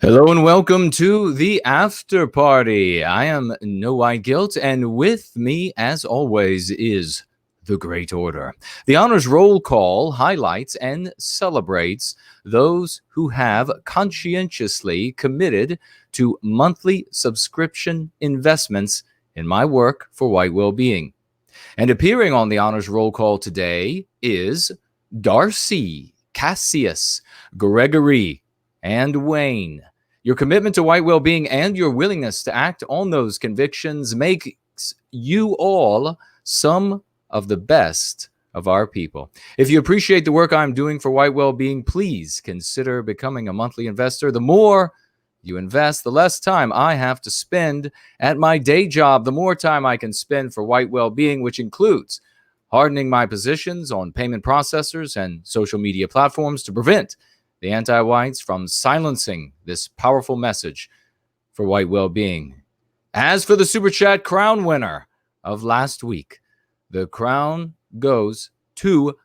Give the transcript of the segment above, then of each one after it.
Hello and welcome to the after party. I am No White Guilt, and with me, as always, is the Great Order. The Honors Roll Call highlights and celebrates those who have conscientiously committed to monthly subscription investments in my work for White Wellbeing. And appearing on the Honors Roll Call today is Darcy, Cassius, Gregory, and Wayne. Your commitment to White Wellbeing and your willingness to act on those convictions makes you all some of the best of our people. If you appreciate the work I'm doing for White Wellbeing, please consider becoming a monthly investor. The more you invest, the less time I have to spend at my day job, the more time I can spend for White Wellbeing, which includes hardening my positions on payment processors and social media platforms to prevent the anti-whites from silencing this powerful message for White Wellbeing. As for the Superchat crown winner of last week, the crown goes to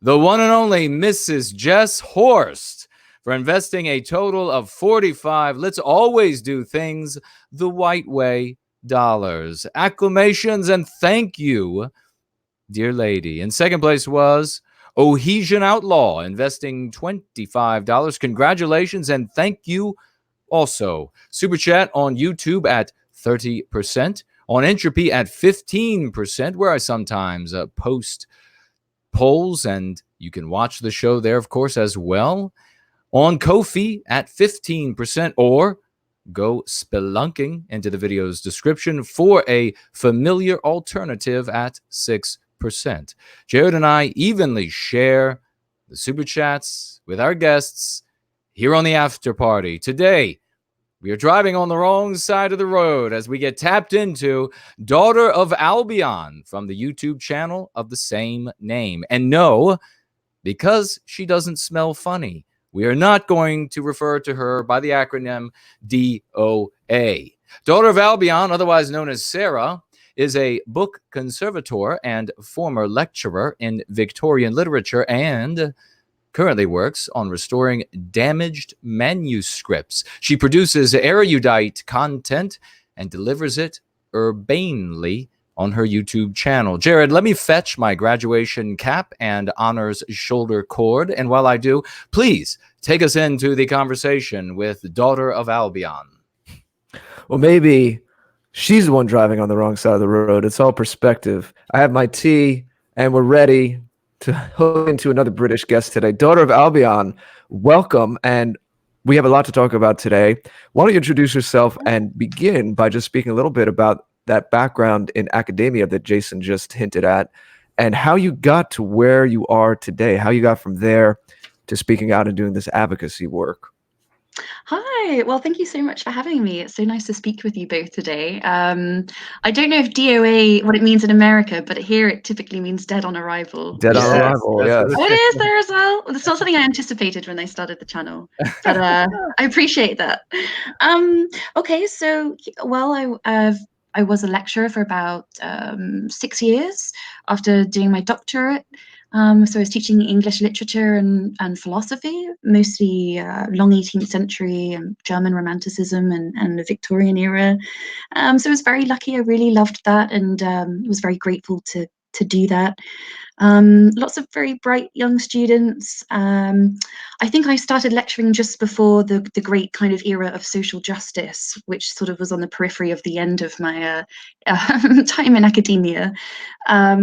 the one and only Mrs. Jess Horst for investing a total of 45 Let's Always Do Things the White Way dollars. Acclamations and thank you, dear lady. In second place was Ohesian Outlaw, investing $25. Congratulations and thank you also. Super Chat on YouTube at 30%. On Entropy at 15%, where I sometimes post polls, and you can watch the show there, of course, as well. On Ko-fi at 15%, or go spelunking into the video's description for a familiar alternative at 6%. Jared and I evenly share the Super Chats with our guests here on the after party. Today, we are driving on the wrong side of the road as we get tapped into Daughter of Albion from the YouTube channel of the same name. And no, because she doesn't smell funny, we are not going to refer to her by the acronym DOA. Daughter of Albion, otherwise known as Sarah, is a book conservator and former lecturer in Victorian literature and currently works on restoring damaged manuscripts. She produces erudite content and delivers it urbanely on her YouTube channel. Jared, let me fetch my graduation cap and honors shoulder cord. And while I do, please take us into the conversation with Daughter of Albion. Well, maybe she's the one driving on the wrong side of the road. It's all perspective. I have my tea, and we're ready to hook into another British guest today. Daughter of Albion, welcome. And we have a lot to talk about today. Why don't you introduce yourself and begin by just speaking a little bit about that background in academia that Jason just hinted at, and how you got to where you are today, how you got from there to speaking out and doing this advocacy work. Hi, well, thank you so much for having me. It's so nice to speak with you both today. I don't know if DOA, what it means in America, but here it typically means dead on arrival. Dead on arrival, yes. Oh, it is there as well. It's not something I anticipated when I started the channel, but I appreciate that. Okay, so, well, I was a lecturer for about 6 years after doing my doctorate. So I was teaching English literature and philosophy, mostly long 18th century German Romanticism and the Victorian era. So I was very lucky. I really loved that and was very grateful to do that. Lots of very bright young students. I think I started lecturing just before the great kind of era of social justice, which sort of was on the periphery of the end of my time in academia,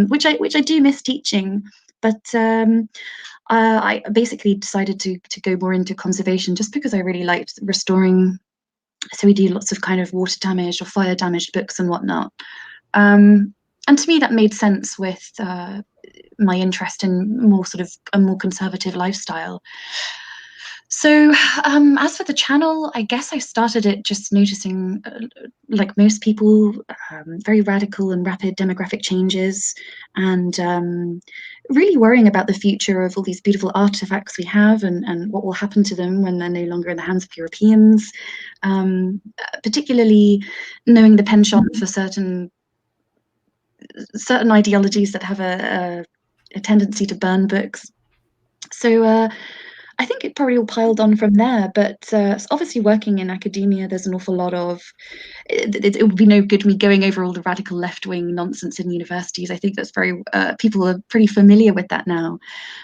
which I do miss teaching. But I basically decided to go more into conservation just because I really liked restoring. So we do lots of kind of water damaged or fire damaged books and whatnot. And to me, that made sense with my interest in more sort of a more conservative lifestyle. So as for the channel, I guess I started it just noticing, like most people, very radical and rapid demographic changes, and really worrying about the future of all these beautiful artifacts we have and what will happen to them when they're no longer in the hands of Europeans, particularly knowing the penchant for certain ideologies that have a tendency to burn books. So I think it probably all piled on from there, but obviously working in academia, there's an awful lot of, it would be no good me going over all the radical left-wing nonsense in universities. I think that's very, people are pretty familiar with that now,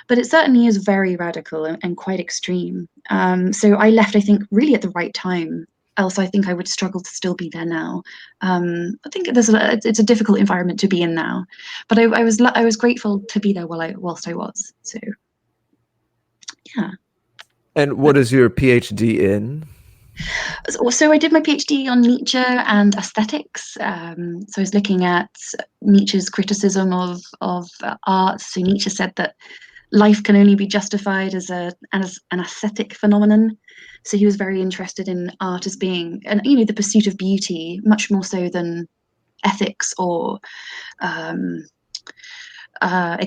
but it certainly is very radical and quite extreme. So I left, I think, really at the right time. Else, I think I would struggle to still be there now. I think it's a difficult environment to be in now, but I was grateful to be there whilst I was. So, yeah. And what is your PhD in? So I did my PhD on Nietzsche and aesthetics. So I was looking at Nietzsche's criticism of art. So Nietzsche said that life can only be justified as an aesthetic phenomenon. So he was very interested in art as being, and the pursuit of beauty, much more so than ethics or, I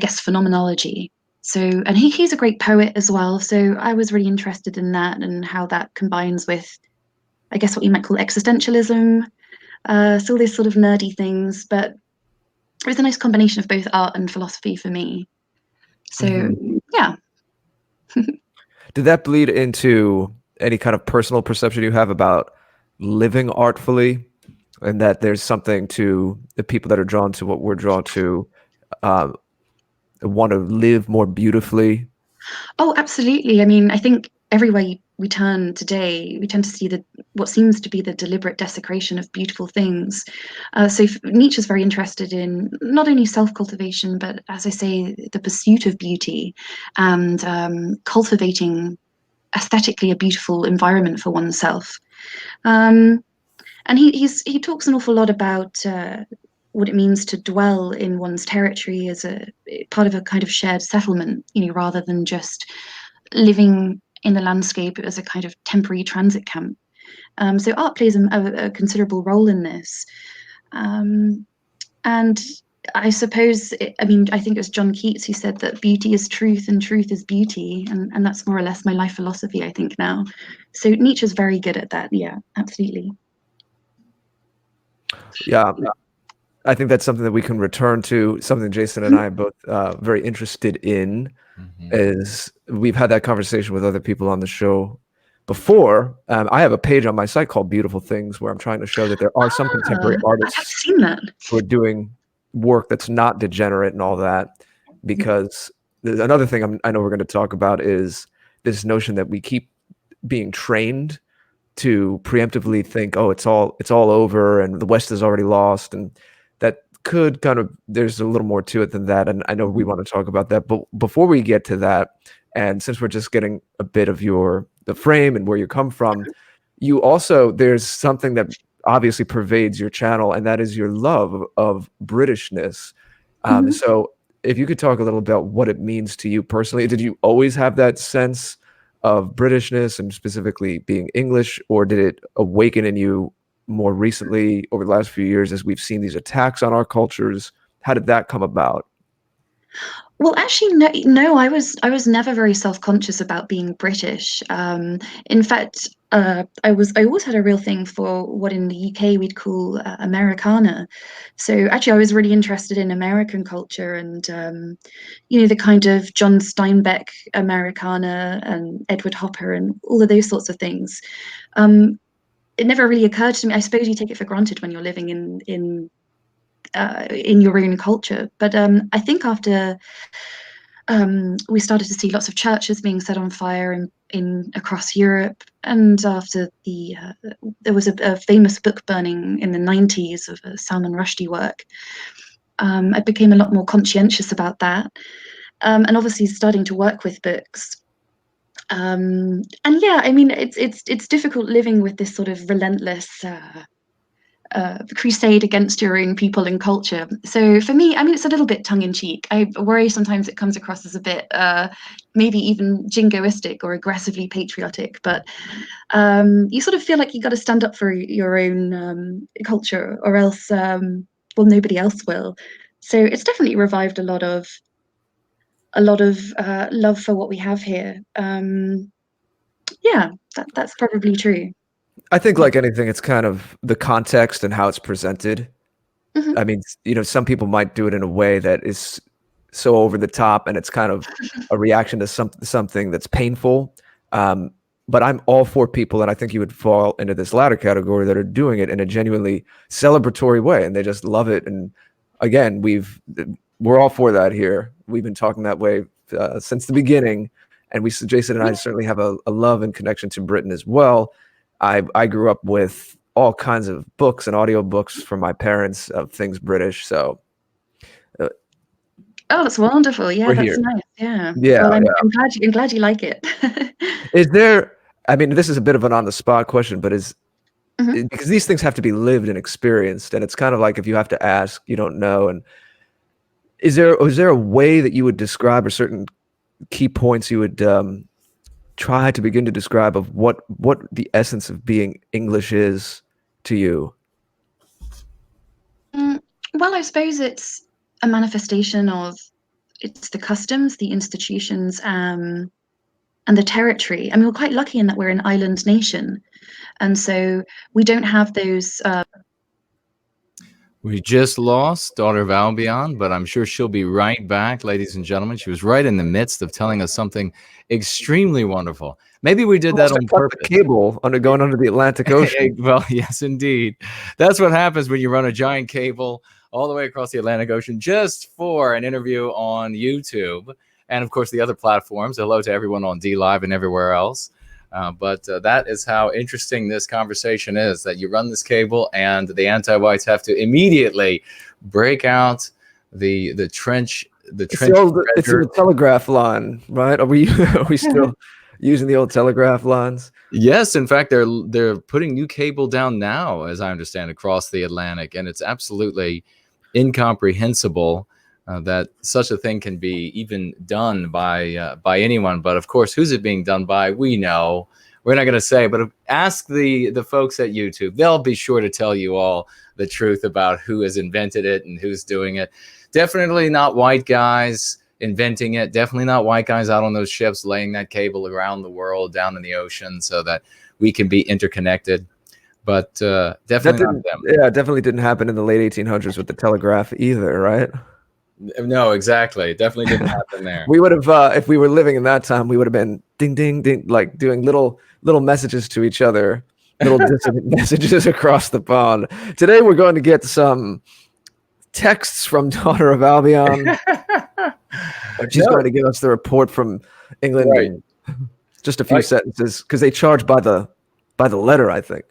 guess, phenomenology. So, and he's a great poet as well. So I was really interested in that and how that combines with, I guess, what you might call existentialism. So all these sort of nerdy things, but it was a nice combination of both art and philosophy for me. So yeah. Did that bleed into any kind of personal perception you have about living artfully, and that there's something to the people that are drawn to what we're drawn to, want to live more beautifully? Oh, absolutely. I mean, I think everywhere we turn today, we tend to see what seems to be the deliberate desecration of beautiful things. So Nietzsche's very interested in not only self-cultivation, but, as I say, the pursuit of beauty and cultivating aesthetically a beautiful environment for oneself. And he talks an awful lot about what it means to dwell in one's territory as a part of a kind of shared settlement, rather than just living in the landscape as a kind of temporary transit camp. So art plays a considerable role in this. And I suppose, I think it was John Keats who said that beauty is truth and truth is beauty. And that's more or less my life philosophy, I think, now. So Nietzsche's very good at that. Yeah, absolutely. Yeah. I think that's something that we can return to, something Jason and I are both very interested in. Is we've had that conversation with other people on the show before. I have a page on my site called Beautiful Things, where I'm trying to show that there are some contemporary artists I have seen that. who are doing work that's not degenerate and all that. Because there's another thing I know we're going to talk about is this notion that we keep being trained to preemptively think, oh, it's all over and the West is already lost, and that could kind of, there's a little more to it than that, and I know we want to talk about that. But before we get to that, and since we're just getting a bit of the frame and where you come from, you also, there's something that obviously pervades your channel, and that is your love of Britishness. So if you could talk a little about what it means to you personally. Did you always have that sense of Britishness and specifically being English, or did it awaken in you more recently over the last few years as we've seen these attacks on our cultures? How did that come about? Well, actually, no. I was never very self-conscious about being British. In fact, I always had a real thing for what in the UK we'd call Americana. So actually, I was really interested in American culture and the kind of John Steinbeck Americana and Edward Hopper and all of those sorts of things. It never really occurred to me. I suppose you take it for granted when you're living in your own culture. But I think after we started to see lots of churches being set on fire in across Europe, and after there was a famous book burning in the 90s of a Salman Rushdie work, I became a lot more conscientious about that, and obviously starting to work with books. And yeah, I mean, it's difficult living with this sort of relentless crusade against your own people and culture. So for me, I mean, it's a little bit tongue-in-cheek. I worry sometimes it comes across as a bit maybe even jingoistic or aggressively patriotic, but you sort of feel like you got to stand up for your own culture, or else well, nobody else will. So it's definitely revived a lot of love for what we have here. Yeah, that's probably true. I think, like anything, it's kind of the context and how it's presented. Mhm. I mean, some people might do it in a way that is so over the top, and it's kind of a reaction to something that's painful. But I'm all for people, and I think you would fall into this latter category, that are doing it in a genuinely celebratory way, and they just love it. And again, we're all for that here. We've been talking that way since the beginning, and Jason and I certainly have a love and connection to Britain as well. I grew up with all kinds of books and audiobooks from my parents of things British. So Oh, that's wonderful. Yeah, we're that's here. nice. Yeah. Yeah, Well, I'm yeah. I'm glad you like it. Is there, I mean, this is a bit of an on the spot question, but Mhm. because these things have to be lived and experienced, and it's kind of like if you have to ask, you don't know. And is there a way that you would describe, or certain key points you would try to begin to describe of what the essence of being English is to you? Well, I suppose it's a manifestation of it's the customs, the institutions, and the territory. I mean, we're quite lucky in that we're an island nation, and so we don't have those. We just lost Daughter of Albion, but I'm sure she'll be right back, ladies and gentlemen. She was right in the midst of telling us something extremely wonderful. Maybe we did that on purpose. Cable going under the Atlantic Ocean. Well, yes, indeed. That's what happens when you run a giant cable all the way across the Atlantic Ocean just for an interview on YouTube. And of course, the other platforms. Hello to everyone on D Live and everywhere else. But that is how interesting this conversation is, that you run this cable and the anti-whites have to immediately break out the trench. It's the telegraph line, right? Are we still using the old telegraph lines? Yes, in fact, they're putting new cable down now, as I understand, across the Atlantic, and it's absolutely incomprehensible that such a thing can be even done by anyone. But of course, who's it being done by? We know. We're not going to say, but ask the folks at YouTube. They'll be sure to tell you all the truth about who has invented it and who's doing it. Definitely not white guys inventing it. Definitely not white guys out on those ships laying that cable around the world down in the ocean so that we can be interconnected. But definitely not them. Yeah, definitely didn't happen in the late 1800s with the telegraph either, right? No, exactly. It definitely didn't happen there. We would have, if we were living in that time, we would have been ding, ding, ding, like doing little messages to each other, little distant messages across the pond. Today, we're going to get some texts from Daughter of Albion. She's going to give us the report from England. Right. Just a few sentences, because they charge by the letter, I think.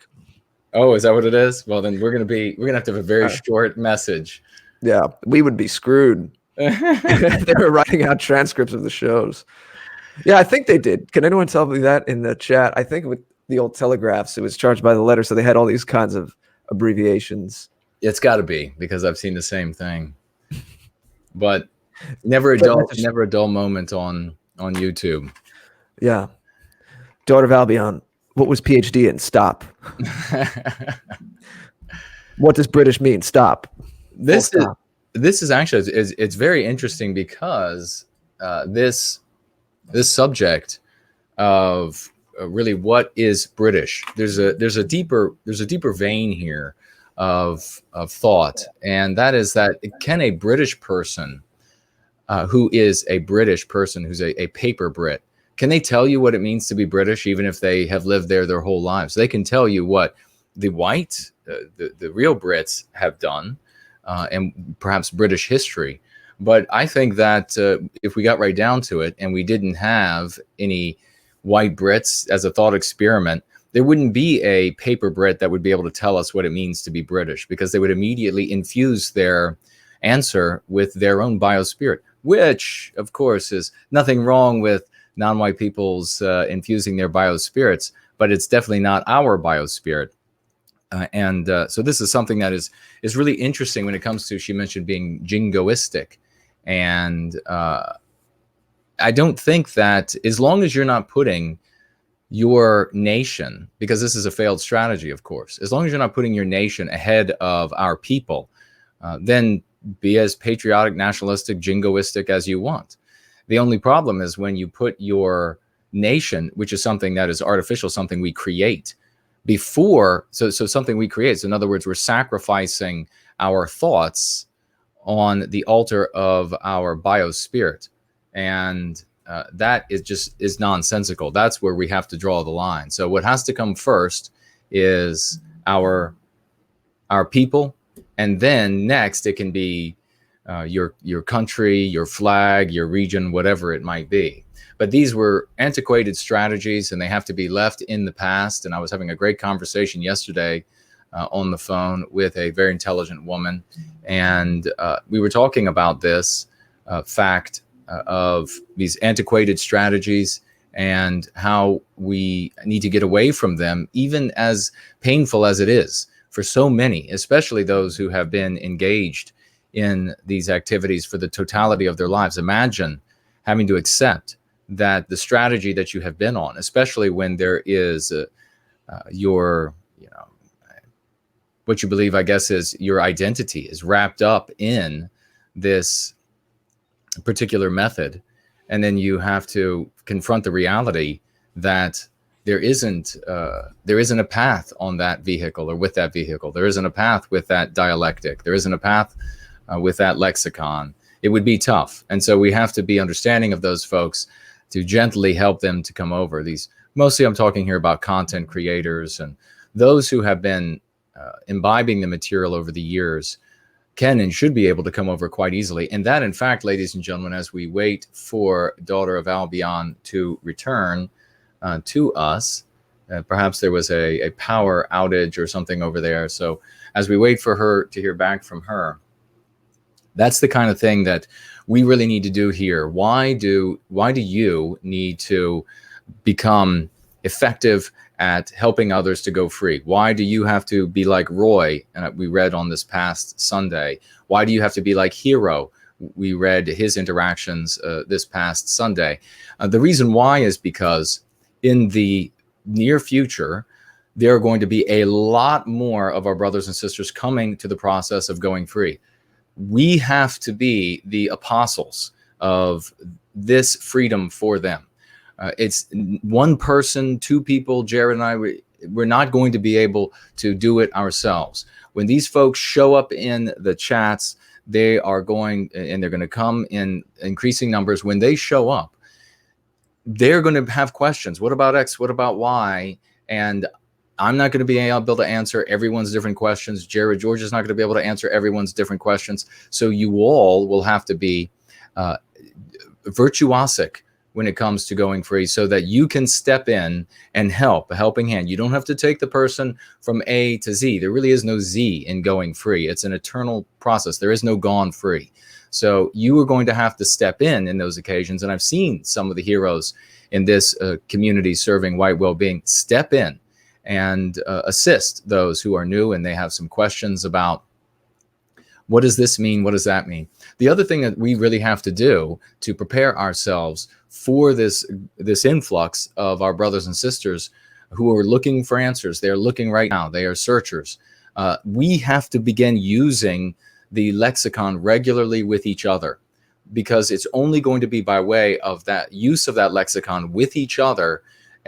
Oh, is that what it is? Well, then we're gonna have to have a very short message. Yeah, we would be screwed. They were writing out transcripts of the shows. Yeah, I think they did. Can anyone tell me that in the chat? I think with the old telegraphs, it was charged by the letter, so they had all these kinds of abbreviations. It's got to be, because I've seen the same thing. But never a dull moment on YouTube. Yeah. Daughter of Albion, what was PhD in? Stop. What does British mean? Stop. This is actually it's very interesting, because this subject of really what is British, there's a deeper vein here of thought, and that is that can a British person who is a British person, who's a paper Brit, can they tell you what it means to be British, even if they have lived there their whole lives? They can tell you what the white, the real Brits have done, and perhaps British history. But I think that if we got right down to it and we didn't have any white Brits as a thought experiment, there wouldn't be a paper Brit that would be able to tell us what it means to be British, because they would immediately infuse their answer with their own biospirit, which, of course, is nothing wrong with non-white people's infusing their biospirits, but it's definitely not our biospirit. So this is something that is really interesting when it comes to, she mentioned being jingoistic. And I don't think that, as long as you're not putting your nation, because this is a failed strategy, of course, as long as you're not putting your nation ahead of our people, then be as patriotic, nationalistic, jingoistic as you want. The only problem is when you put your nation, which is something that is artificial, something we create, before, so something we create. So in other words, we're sacrificing our thoughts on the altar of our biospirit. And that is nonsensical. That's where we have to draw the line. So what has to come first is our people, and then next it can be your country, your flag, your region, whatever it might be. But these were antiquated strategies, and they have to be left in the past. And I was having a great conversation yesterday on the phone with a very intelligent woman, and we were talking about this fact of these antiquated strategies and how we need to get away from them, even as painful as it is for so many, especially those who have been engaged in these activities for the totality of their lives. Imagine having to accept that the strategy that you have been on, especially when there is your, what you believe, I guess, is your identity is wrapped up in this particular method. And then you have to confront the reality that there isn't a path on that vehicle or with that vehicle. There isn't a path with that dialectic. There isn't a path with that lexicon. It would be tough. And so we have to be understanding of those folks to gently help them to come over. These, mostly I'm talking here about content creators and those who have been imbibing the material over the years can and should be able to come over quite easily. And that, in fact, ladies and gentlemen, as we wait for Daughter of Albion to return to us, perhaps there was a power outage or something over there. So as we wait for her to hear back from her, that's the kind of thing that we really need to do here. Why do you need to become effective at helping others to go free? Why do you have to be like Roy, we read on this past Sunday? Why do you have to be like Hero? We read his interactions this past Sunday. The reason why is because in the near future, there are going to be a lot more of our brothers and sisters coming to the process of going free. We have to be the apostles of this freedom for them. It's one person, two people, Jared and I, we're not going to be able to do it ourselves. When these folks show up in the chats, they're going to come in increasing numbers. When they show up, they're going to have questions. What about X? What about Y? And I'm not going to be able to answer everyone's different questions. Jared George is not going to be able to answer everyone's different questions. So you all will have to be virtuosic when it comes to going free so that you can step in and help, a helping hand. You don't have to take the person from A to Z. There really is no Z in going free. It's an eternal process. There is no gone free. So you are going to have to step in those occasions. And I've seen some of the heroes in this community serving White Wellbeing step in and assist those who are new and they have some questions about what does this mean? What does that mean? The other thing that we really have to do to prepare ourselves for this influx of our brothers and sisters who are looking for answers, they're looking right now, they are searchers. We have to begin using the lexicon regularly with each other, because it's only going to be by way of that use of that lexicon with each other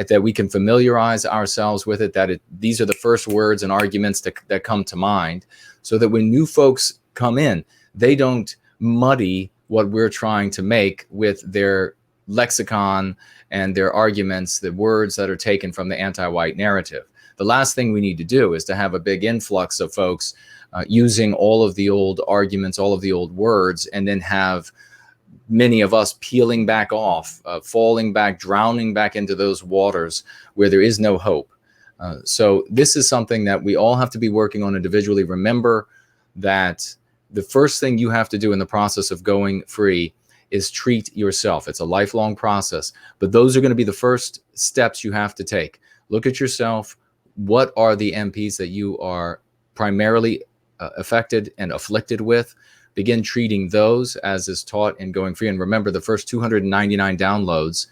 that we can familiarize ourselves with it, these are the first words and arguments that come to mind, so that when new folks come in, they don't muddy what we're trying to make with their lexicon and their arguments, the words that are taken from the anti-white narrative. The last thing we need to do is to have a big influx of folks using all of the old arguments, all of the old words, and then have many of us peeling back off, falling back, drowning back into those waters where there is no hope. So this is something that we all have to be working on individually. Remember that the first thing you have to do in the process of going free is treat yourself. It's a lifelong process, but those are going to be the first steps you have to take. Look at yourself. What are the MPs that you are primarily affected and afflicted with? Begin treating those as is taught in Going Free. And remember, the first 299 downloads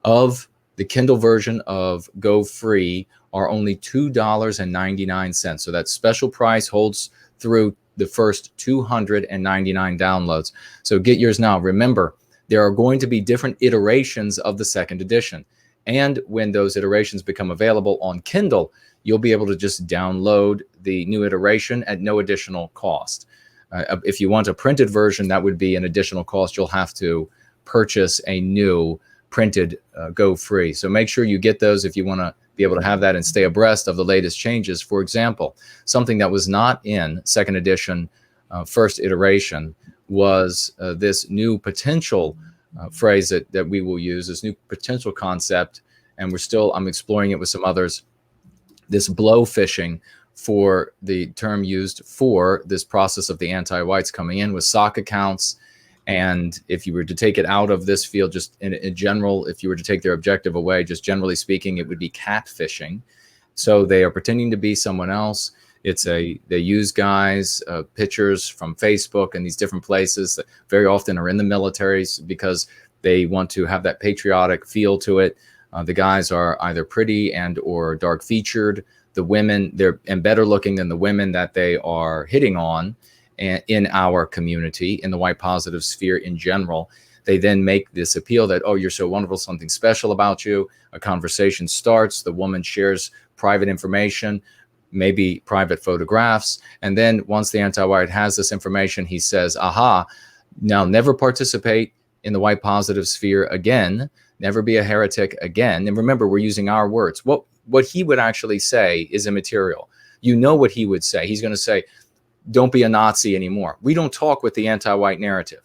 of the Kindle version of Go Free are only $2.99. So that special price holds through the first 299 downloads. So get yours now. Remember, there are going to be different iterations of the second edition. And when those iterations become available on Kindle, you'll be able to just download the new iteration at no additional cost. If you want a printed version, that would be an additional cost. You'll have to purchase a new printed Go Free. So make sure you get those if you want to be able to have that and stay abreast of the latest changes. For example, something that was not in second edition, first iteration, was this new potential phrase that we will use, this new potential concept, and I'm exploring it with some others, this blow fishing, for the term used for this process of the anti-whites coming in with sock accounts. And if you were to take it out of this field, just in general, if you were to take their objective away, just generally speaking, it would be catfishing. So they are pretending to be someone else. They use guys, pictures from Facebook and these different places that very often are in the militaries because they want to have that patriotic feel to it. The guys are either pretty and or dark featured. The women, they're better looking than the women that they are hitting on in our community, in the white positive sphere in general. They then make this appeal that, oh, you're so wonderful, something special about you. A conversation starts. The woman shares private information, maybe private photographs. And then once the anti-white has this information, he says, aha, now never participate in the white positive sphere again. Never be a heretic again. And remember, we're using our words. What he would actually say is immaterial. You know what he would say. He's going to say, don't be a Nazi anymore. We don't talk with the anti-white narrative.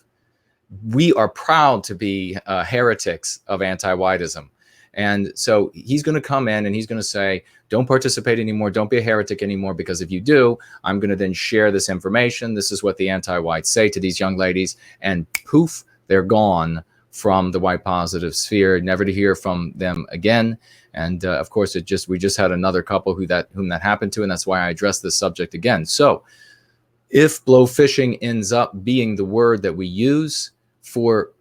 We are proud to be heretics of anti-whiteism. And so he's going to come in and he's going to say, don't participate anymore. Don't be a heretic anymore, because if you do, I'm going to then share this information. This is what the anti-whites say to these young ladies. And poof, they're gone from the white positive sphere, never to hear from them again. And of course, we just had another couple whom that happened to, and that's why I addressed this subject again. So if blow fishing ends up being the word that we use for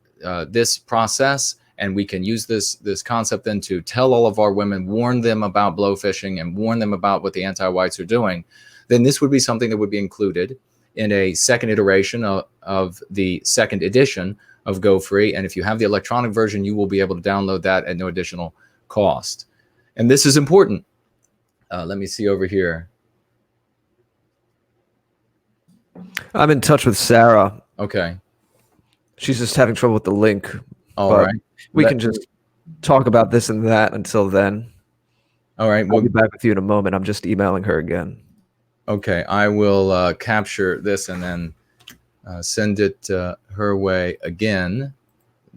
this process, and we can use this concept then to tell all of our women, warn them about blow fishing and warn them about what the anti-whites are doing, then this would be something that would be included in a second iteration of the second edition of Go Free. And if you have the electronic version, you will be able to download that at no additional cost. And this is important. Let me see over here. I'm in touch with Sarah. Okay. She's just having trouble with the link. All right. We can just talk about this and that until then. All right. We'll be back with you in a moment. I'm just emailing her again. Okay. I will capture this and then send it her way again,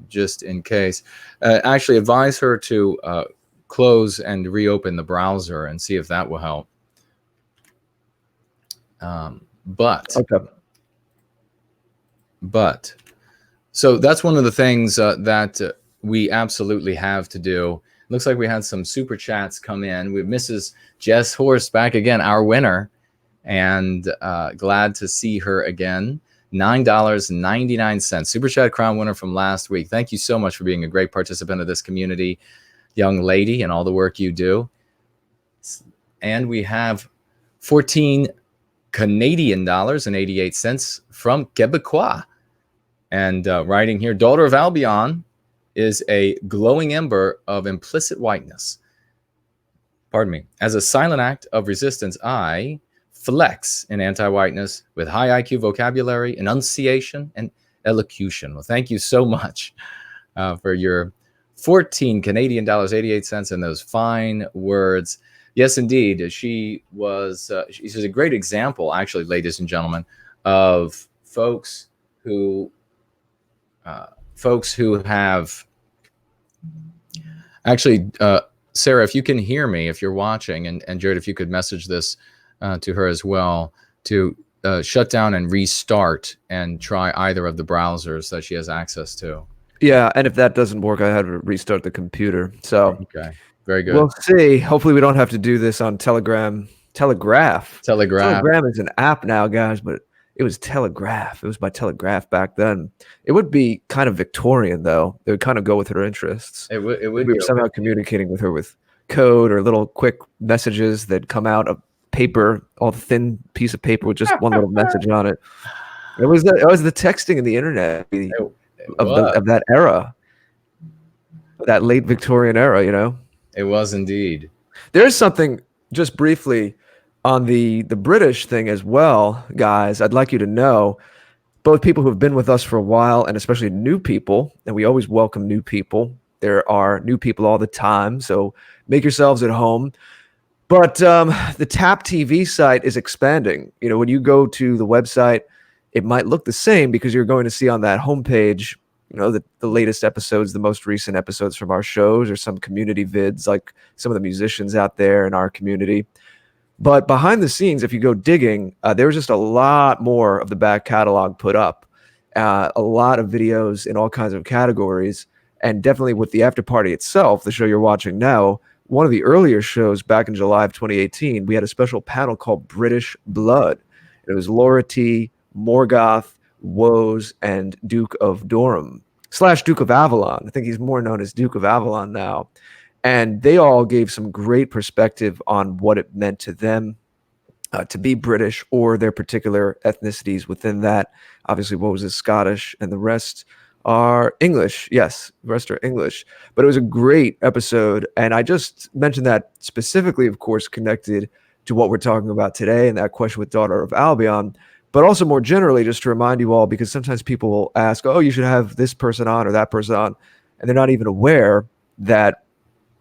just in case. Actually, advise her to close and reopen the browser and see if that will help. But so that's one of the things that we absolutely have to do. Looks like we had some super chats come in. We have Mrs. Jess Horst back again, our winner, and glad to see her again. $9.99 super chat crown winner from last week. Thank you so much for being a great participant of this community, young lady, and all the work you do. And we have 14 Canadian dollars and 88 cents from Quebecois. And writing here, daughter of Albion is a glowing ember of implicit whiteness. Pardon me. As a silent act of resistance, I flex in anti-whiteness with high IQ vocabulary, enunciation, and elocution. Well, thank you so much for your 14 Canadian dollars, 88 cents, and those fine words. Yes, indeed. She's a great example, actually, ladies and gentlemen, of folks who have actually, Sarah, if you can hear me, if you're watching, and Jared, if you could message this to her as well, to shut down and restart and try either of the browsers that she has access to. Yeah, and if that doesn't work, I had to restart the computer. So okay, very good. We'll see. Hopefully, we don't have to do this on Telegraph. Telegram is an app now, guys, but it was Telegraph. It was by Telegraph back then. It would be kind of Victorian, though. It would kind of go with her interests. It would. We were somehow communicating with her with code or little quick messages that come out of paper, all thin piece of paper with just one little message on it. It was the texting and the internet of that era, that late Victorian era. You know, it was indeed. There's something just briefly. On the British thing as well, guys, I'd like you to know, both people who have been with us for a while and especially new people, and we always welcome new people. There are new people all the time, so make yourselves at home. But the TAP TV site is expanding. You know, when you go to the website, it might look the same because you're going to see on that homepage, you know, the latest episodes, the most recent episodes from our shows, or some community vids like some of the musicians out there in our community. But behind the scenes, if you go digging, there's just a lot more of the back catalog put up, a lot of videos in all kinds of categories, and definitely with the After Party itself, the show you're watching now, one of the earlier shows back in July of 2018, we had a special panel called British Blood. It was Laura T., Morgoth, Woes, and Duke of Durham / Duke of Avalon. I think he's more known as Duke of Avalon now. And they all gave some great perspective on what it meant to them to be British or their particular ethnicities within that. Obviously, Woes is Scottish, and the rest are English. Yes, the rest are English. But it was a great episode. And I just mentioned that specifically, of course, connected to what we're talking about today and that question with Daughter of Albion. But also more generally, just to remind you all, because sometimes people will ask, oh, you should have this person on or that person on, and they're not even aware that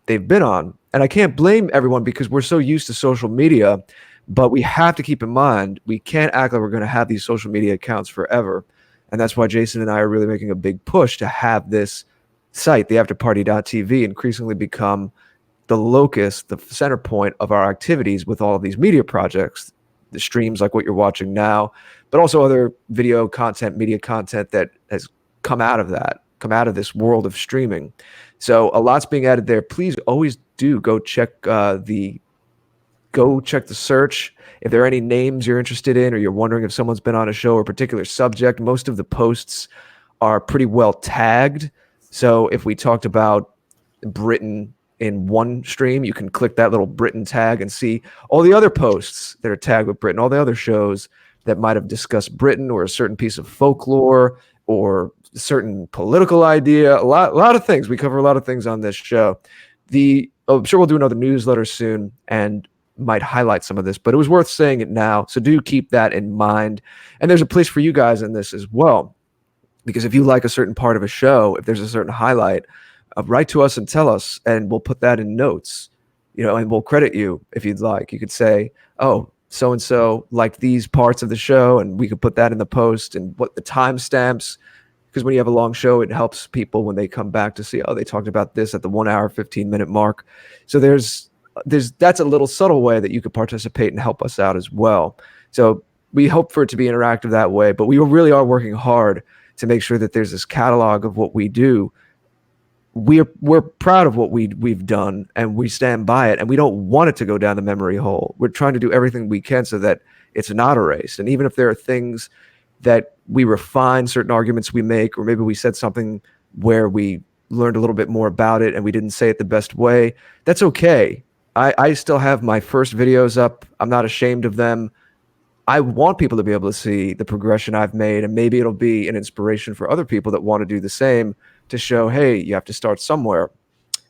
they've been on. And I can't blame everyone because we're so used to social media, but we have to keep in mind, we can't act like we're going to have these social media accounts forever. And that's why Jason and I are really making a big push to have this site, the afterparty.tv, increasingly become the locus, the center point of our activities with all of these media projects, the streams like what you're watching now, but also other video content, media content that has come out of this world of streaming. So a lot's being added there. Please always do go check the search. If there are any names you're interested in, or you're wondering if someone's been on a show or a particular subject, most of the posts are pretty well tagged. So if we talked about Britain in one stream, you can click that little Britain tag and see all the other posts that are tagged with Britain, all the other shows that might have discussed Britain or a certain piece of folklore or a certain political idea, a lot of things. We cover a lot of things on this show. I'm sure we'll do another newsletter soon and might highlight some of this, but it was worth saying it now. So do keep that in mind. And there's a place for you guys in this as well, because if you like a certain part of a show, if there's a certain highlight, write to us and tell us, and we'll put that in notes, and we'll credit you if you'd like. You could say, oh, so-and-so liked these parts of the show, and we could put that in the post and what the timestamps, because when you have a long show, it helps people when they come back to see, oh, they talked about this at the 1 hour, 15-minute mark. So that's a little subtle way that you could participate and help us out as well. So we hope for it to be interactive that way, but we really are working hard to make sure that there's this catalog of what we do. We're proud of what we've done, and we stand by it, and we don't want it to go down the memory hole. We're trying to do everything we can so that it's not erased. And even if there are things that we refine, certain arguments we make, or maybe we said something where we learned a little bit more about it and we didn't say it the best way, that's okay. I still have my first videos up. I'm not ashamed of them. I want people to be able to see the progression I've made, and maybe it'll be an inspiration for other people that want to do the same, to show, hey, you have to start somewhere.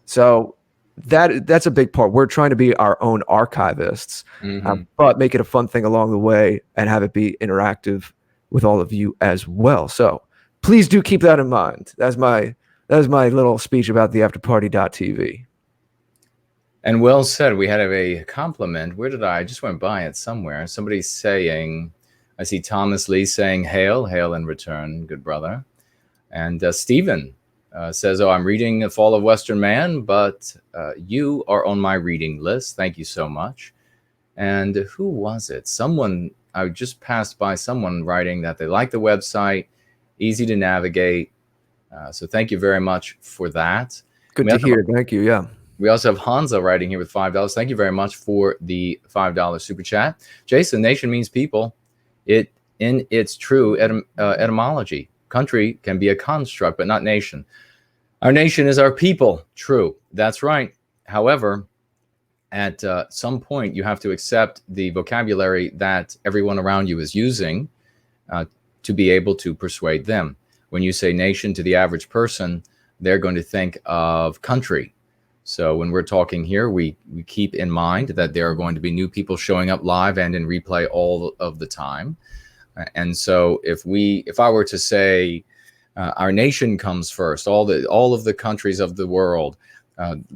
So that's a big part. We're trying to be our own archivists, but make it a fun thing along the way and have it be interactive with all of you as well. So please do keep that in mind. That's my little speech about the afterparty.tv. And well said. We had a compliment. Where did I just went by it somewhere. Somebody's saying, I see Thomas Lee saying, hail in return, good brother. And Stephen says, oh, I'm reading The Fall of Western Man, but you are on my reading list. Thank you so much. And who was it? I just passed by someone writing that they like the website, easy to navigate. So thank you very much for that. Good to hear. Thank you. Yeah. We also have Hansa writing here with $5. Thank you very much for the $5 super chat. Jason, nation means people. In its true etymology. Country can be a construct, but not nation. Our nation is our people. True. That's right. However, at some point, you have to accept the vocabulary that everyone around you is using to be able to persuade them. When you say nation to the average person, they're going to think of country. So when we're talking here, we keep in mind that there are going to be new people showing up live and in replay all of the time. And so if I were to say our nation comes first, all of the countries of the world,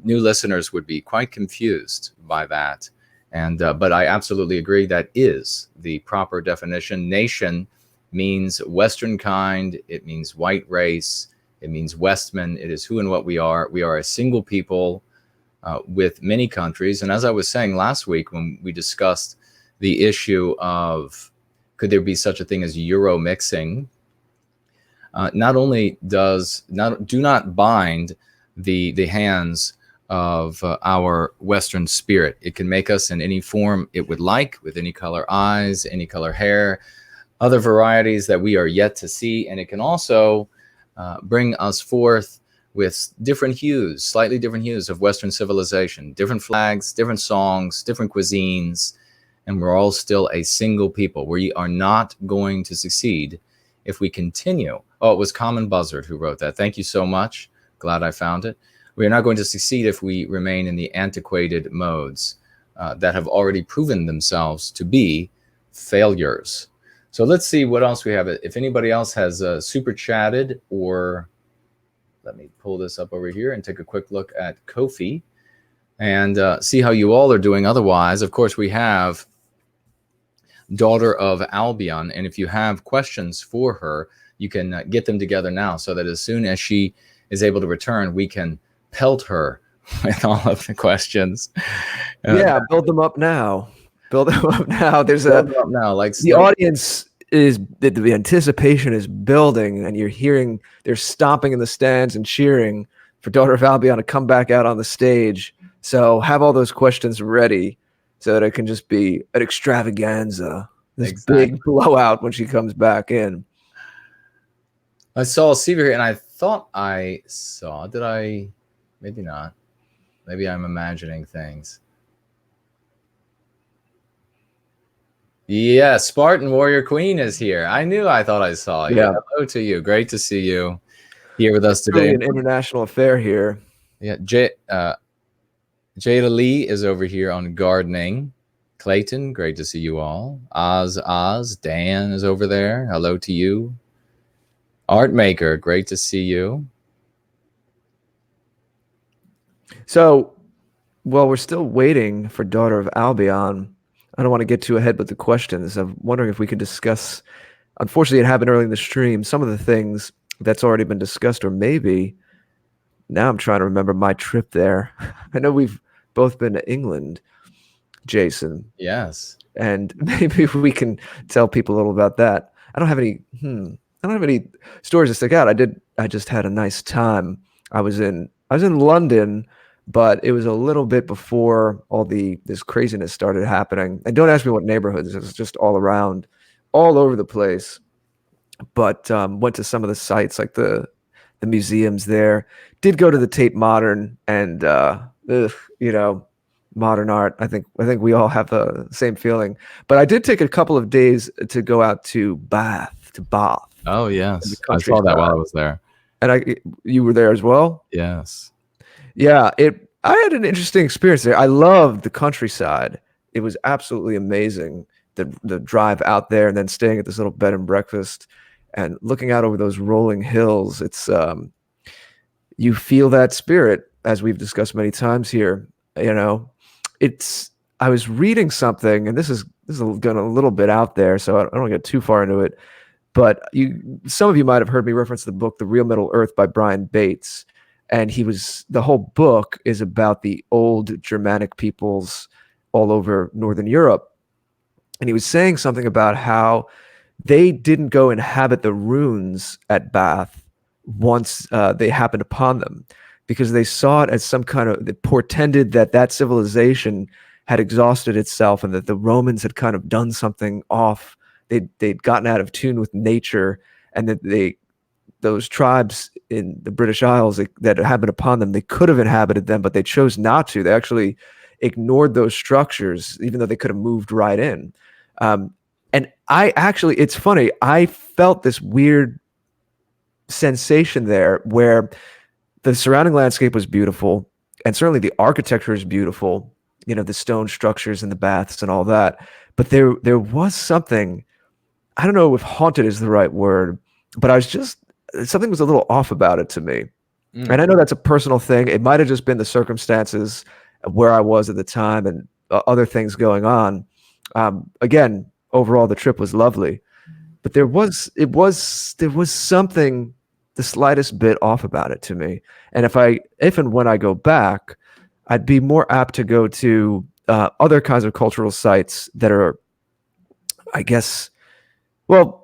new listeners would be quite confused by that. And but I absolutely agree, that is the proper definition. Nation means Western kind. It means white race. It means Westman. It is who and what we are. We are a single people with many countries. And as I was saying last week when we discussed the issue of could there be such a thing as Euro mixing, not only do not bind the hands of our Western spirit. It can make us in any form it would like, with any color eyes, any color hair, other varieties that we are yet to see. And it can also bring us forth with different hues, slightly different hues of Western civilization, different flags, different songs, different cuisines, and we're all still a single people. We are not going to succeed if we continue. Oh, it was Common Buzzard who wrote that. Thank you so much. Glad I found it. We are not going to succeed if we remain in the antiquated modes that have already proven themselves to be failures. So let's see what else we have. If anybody else has super chatted, or let me pull this up over here and take a quick look at Kofi and see how you all are doing. Otherwise, of course, we have Daughter of Albion. And if you have questions for her, you can get them together now so that as soon as she is able to return, we can pelt her with all of the questions. Yeah, build them up now. Build them up now. There's build them up now, like the audience is the anticipation is building, and you're hearing they're stomping in the stands and cheering for Daughter of Albion to come back out on the stage. So have all those questions ready so that it can just be an extravaganza, this big blowout when she comes back in. I saw Seaver here, and I thought I saw, did I? Maybe not. Maybe I'm imagining things. Yeah, Spartan Warrior Queen is here. I thought I saw you. Yeah. Hello to you. Great to see you here with us today. Really an international affair here. Yeah, Jada Lee is over here on gardening. Clayton, great to see you all. Oz, Dan is over there. Hello to you. Art Maker, great to see you. So, well, we're still waiting for Daughter of Albion. I don't want to get too ahead with the questions. I'm wondering if we could discuss, unfortunately it happened early in the stream, some of the things that's already been discussed, or maybe now I'm trying to remember my trip there. I know we've both been to England, Jason. Yes. And maybe we can tell people a little about that. I don't have any stories to stick out. I just had a nice time. I was in London, but it was a little bit before all this craziness started happening. And don't ask me what neighborhoods. It was just all around, all over the place. But went to some of the sites, like the museums there. Did go to the Tate Modern, and modern art. I think we all have the same feeling. But I did take a couple of days to go out to Bath. Oh yes, I saw that while I was there. And you were there as well? Yes. Yeah, I had an interesting experience there. I loved the countryside. It was absolutely amazing. The drive out there and then staying at this little bed and breakfast and looking out over those rolling hills. It's you feel that spirit, as we've discussed many times here. I was reading something, and this is going a little bit out there, so I don't get too far into it. But some of you might have heard me reference the book, The Real Middle Earth by Brian Bates. And the whole book is about the old Germanic peoples all over Northern Europe. And he was saying something about how they didn't go inhabit the ruins at Bath once they happened upon them, because they saw it as some kind of, it portended that civilization had exhausted itself and that the Romans had kind of done something off. They'd gotten out of tune with nature, and that those tribes in the British Isles that happened upon them, they could have inhabited them, but they chose not to. They actually ignored those structures, even though they could have moved right in. And it's funny, I felt this weird sensation there where the surrounding landscape was beautiful. and certainly the architecture is beautiful, you know, the stone structures and the baths and all that. But there was something, I don't know if haunted is the right word, but something was a little off about it to me. And I know that's a personal thing. It might have just been the circumstances of where I was at the time and other things going on. Again, overall, the trip was lovely, but there was something, the slightest bit off about it to me. And if and when I go back, I'd be more apt to go to other kinds of cultural sites that are, I guess, well,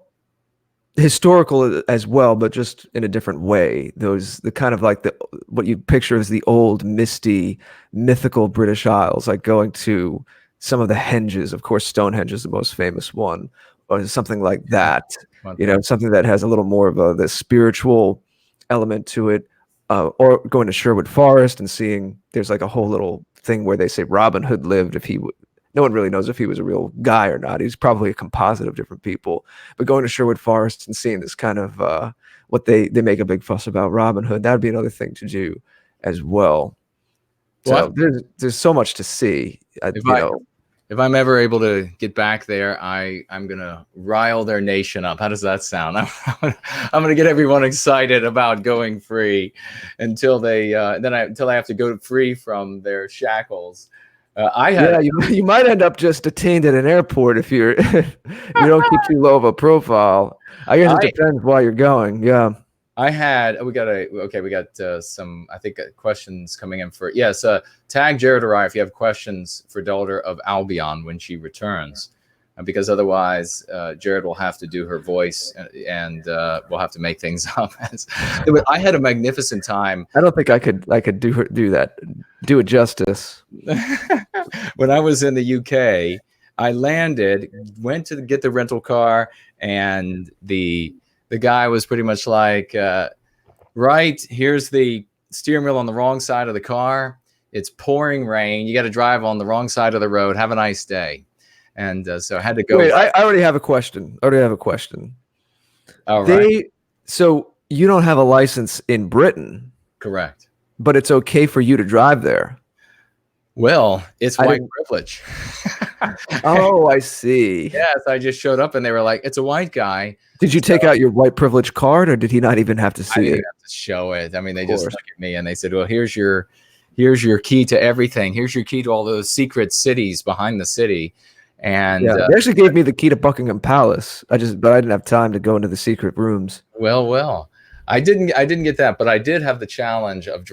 historical as well, but just in a different way. The kind of like what you picture as the old, misty, mythical British Isles, like going to some of the henges. Of course, Stonehenge is the most famous one, or something like that. You know, something that has a little more of the spiritual element to it. Or going to Sherwood Forest and seeing there's like a whole little thing where they say Robin Hood lived. No one really knows if he was a real guy or not. He's probably a composite of different people. But going to Sherwood Forest and seeing this kind of what they make a big fuss about Robin Hood, that would be another thing to do as well. So there's so much to see. If I'm ever able to get back there, I'm gonna rile their nation up. How does that sound? I'm gonna get everyone excited about going free until they until I have to go free from their shackles. You might end up just detained at an airport if you don't keep too low of a profile. I guess it depends why you're going. Yeah. We got some, I think, questions coming in for, yes, tag Jared or I if you have questions for Daughter of Albion when she returns, because otherwise Jared will have to do her voice and we'll have to make things up. I had a magnificent time. I don't think I could do it justice. When I was in the UK, I landed, went to get the rental car, and the guy was pretty much like, right, here's the steering wheel on the wrong side of the car. It's pouring rain. You got to drive on the wrong side of the road. Have a nice day. And so I had to go. Wait, I already have a question. All right. So you don't have a license in Britain. Correct. But it's okay for you to drive there. Well, it's white privilege. Oh, I see. Yes, I just showed up and they were like, it's a white guy. Did you take out your white privilege card, or did he not even have to see it? I didn't have to show it. I mean, they just looked at me and they said, well, here's your key to everything. Here's your key to all those secret cities behind the city. And they actually gave me the key to Buckingham Palace. But I didn't have time to go into the secret rooms. Well, I didn't get that, but I did have the challenge of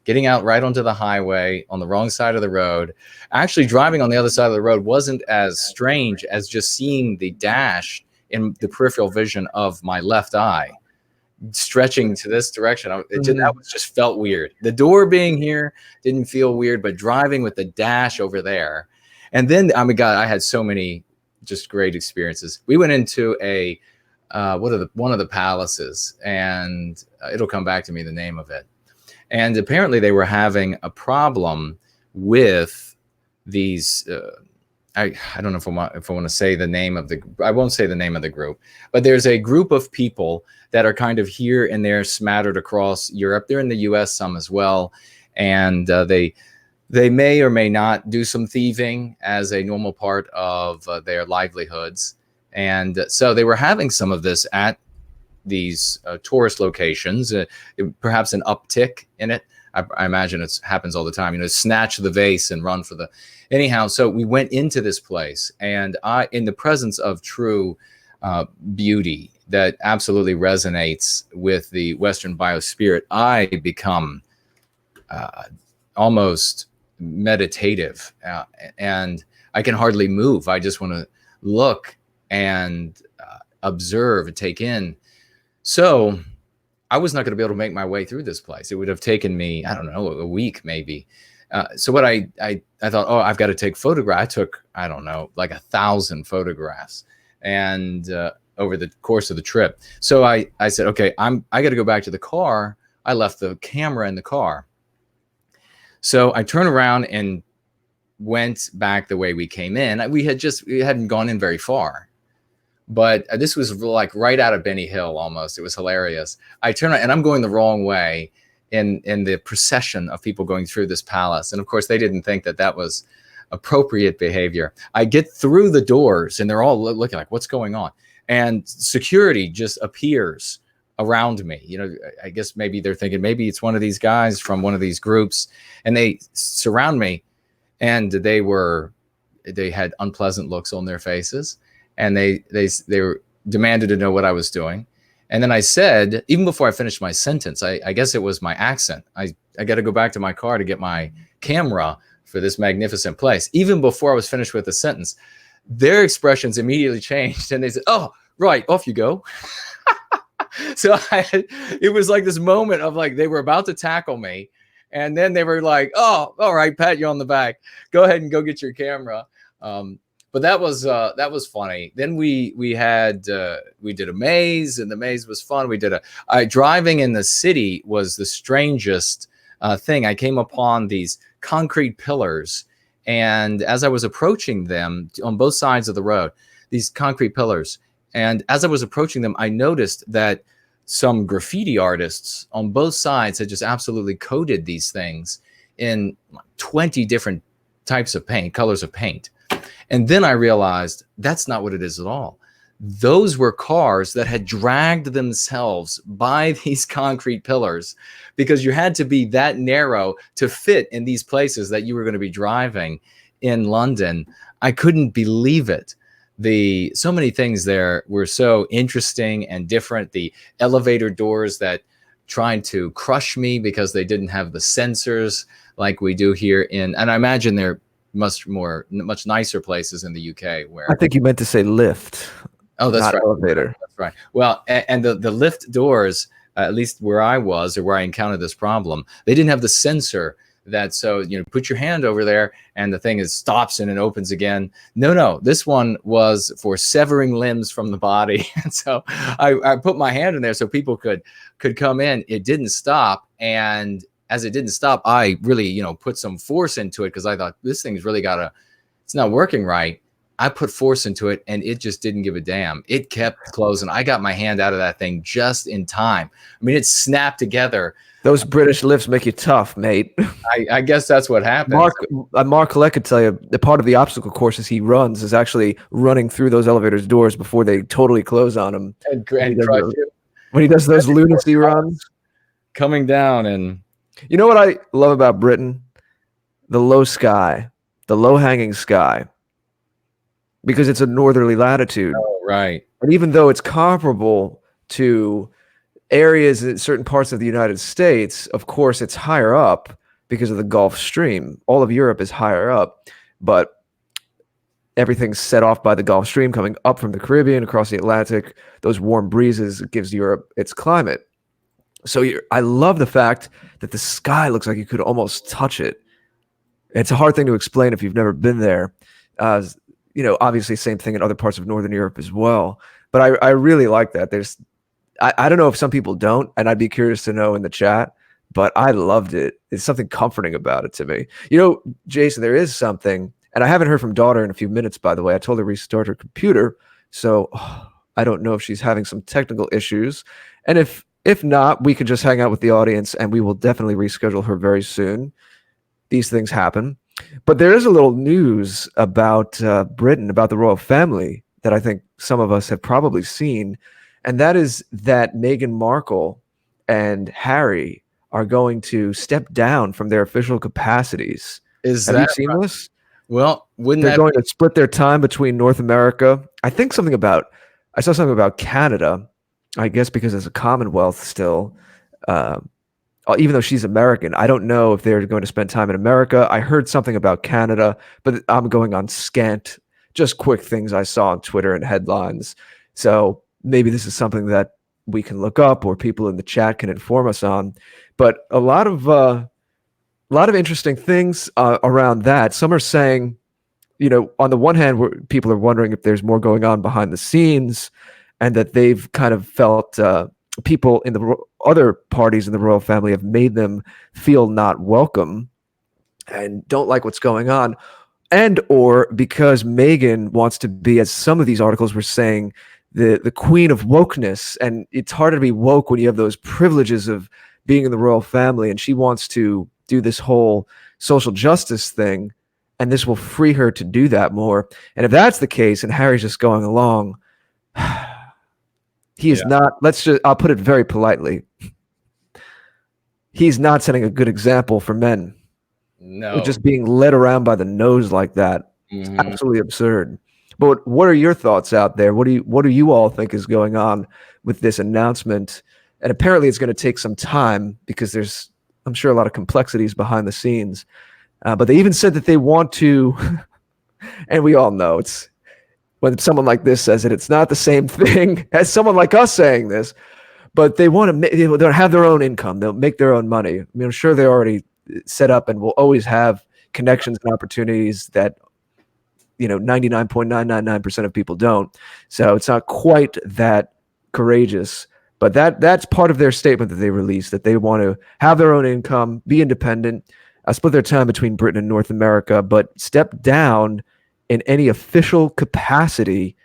getting out right onto the highway on the wrong side of the road. Actually, driving on the other side of the road wasn't as strange as just seeing the dash in the peripheral vision of my left eye stretching to this direction. That just felt weird. The door being here didn't feel weird, but driving with the dash over there. And then, I had so many just great experiences. We went into one of the palaces, and it'll come back to me, the name of it. And apparently they were having a problem with these. I don't know if I want to say the name of I won't say the name of the group, but there's a group of people that are kind of here and there smattered across Europe. They're in the US some as well. And they may or may not do some thieving as a normal part of their livelihoods. And so they were having some of this at these tourist locations, perhaps an uptick in it. I imagine it happens all the time, snatch the vase and run for anyhow. So we went into this place, and in the presence of true beauty that absolutely resonates with the Western biospirit, I become almost meditative, and I can hardly move. I just want to look and observe and take in. So I was not going to be able to make my way through this place. It would have taken me, I don't know, a week maybe. So what I thought, I've got to take photographs. I took, I don't know, like 1,000 photographs, and over the course of the trip. So I said, okay, I got to go back to the car. I left the camera in the car. So I turned around and went back the way we came in. We hadn't gone in very far. But this was like right out of Benny Hill almost. It was hilarious. I turn around and I'm going the wrong way in the procession of people going through this palace. And of course, they didn't think that that was appropriate behavior. I get through the doors and they're all looking like, what's going on? And security just appears around me. You know, I guess maybe they're thinking maybe it's one of these guys from one of these groups, and they surround me, and they had unpleasant looks on their faces, and they were demanded to know what I was doing. And then I said, even before I finished my sentence, I guess it was my accent. I got to go back to my car to get my camera for this magnificent place. Even before I was finished with the sentence, their expressions immediately changed, and they said, "Oh, right, off you go." So it was like this moment of like they were about to tackle me, and then they were like, "Oh, all right, pat you on the back. Go ahead and go get your camera." But that was funny. Then we did a maze, and the maze was fun. We did driving in the city was the strangest thing. I came upon these concrete pillars, and as I was approaching them on both sides of the road, these concrete pillars, and as I was approaching them, I noticed that some graffiti artists on both sides had just absolutely coated these things in 20 different types of paint, colors of paint. And then I realized that's not what it is at all. Those were cars that had dragged themselves by these concrete pillars, because you had to be that narrow to fit in these places that you were going to be driving in London. I couldn't believe it. So many things there were so interesting and different. The elevator doors that tried to crush me because they didn't have the sensors like we do here and I imagine they're much nicer places in the UK where I think you meant to say lift. Oh, that's right. Elevator. That's right. Well, and the lift doors, at least where I was or where I encountered this problem, they didn't have the sensor that, so, you know, put your hand over there and the thing stops and it opens again. No, this one was for severing limbs from the body. And so I put my hand in there so people could come in. It didn't stop. And as it didn't stop, I really, you know, put some force into it because I thought this thing's really it's not working right. I put force into it and it just didn't give a damn. It kept closing. I got my hand out of that thing just in time. I mean, it snapped together. Those British lifts make you tough, mate. I guess that's what happened. Mark Collette could tell you the part of the obstacle courses he runs is actually running through those elevators doors before they totally close on him. And crush you. When he does those lunacy runs. Coming down and... You know what I love about Britain? The low sky, the low-hanging sky, because it's a northerly latitude. Oh, right. And even though it's comparable to areas in certain parts of the United States, of course, it's higher up because of the Gulf Stream. All of Europe is higher up, but everything's set off by the Gulf Stream coming up from the Caribbean across the Atlantic. Those warm breezes gives Europe its climate. So I love the fact that the sky looks like you could almost touch it. It's a hard thing to explain if you've never been there. You know, obviously same thing in other parts of Northern Europe as well. But I really like that. I don't know if some people don't, and I'd be curious to know in the chat, but I loved it. It's something comforting about it to me. You know, Jason, there is something, and I haven't heard from daughter in a few minutes, by the way. I told her to restart her computer, so I don't know if she's having some technical issues. And if not, we could just hang out with the audience, and we will definitely reschedule her very soon. These things happen. But there is a little news about Britain, about the royal family, that I think some of us have probably seen, and that is that Meghan Markle and Harry are going to step down from their official capacities. Have you seen this? Well, they're going to split their time between North America. I saw something about Canada, I guess because it's a Commonwealth still. Even though she's American, I don't know if they're going to spend time in America. I heard something about Canada, but I'm going on scant, just quick things I saw on Twitter and headlines. So maybe this is something that we can look up or people in the chat can inform us on. But a lot of interesting things around that. Some are saying, you know, on the one hand, people are wondering if there's more going on behind the scenes, and that they've kind of felt people in the other parties in the royal family have made them feel not welcome and don't like what's going on, and or because Meghan wants to be, as some of these articles were saying, the queen of wokeness. And it's harder to be woke when you have those privileges of being in the royal family, and she wants to do this whole social justice thing, and this will free her to do that more. And if that's the case, and Harry's just going along, he is not, I'll put it very politely, he's not setting a good example for men. No. Just being led around by the nose like that. It's absolutely absurd. But what are your thoughts out there? What do you all think is going on with this announcement? And apparently it's going to take some time because there's, I'm sure, a lot of complexities behind the scenes. But they even said that they want to, and we all know it's, when someone like this says it, it's not the same thing as someone like us saying this, but they want to, they'll have their own income. They'll make their own money. I mean, I'm sure they're already set up and will always have connections and opportunities that, 99.999% of people don't. So it's not quite that courageous, but that's part of their statement that they released, that they want to have their own income, be independent, split their time between Britain and North America, but step down in any official capacity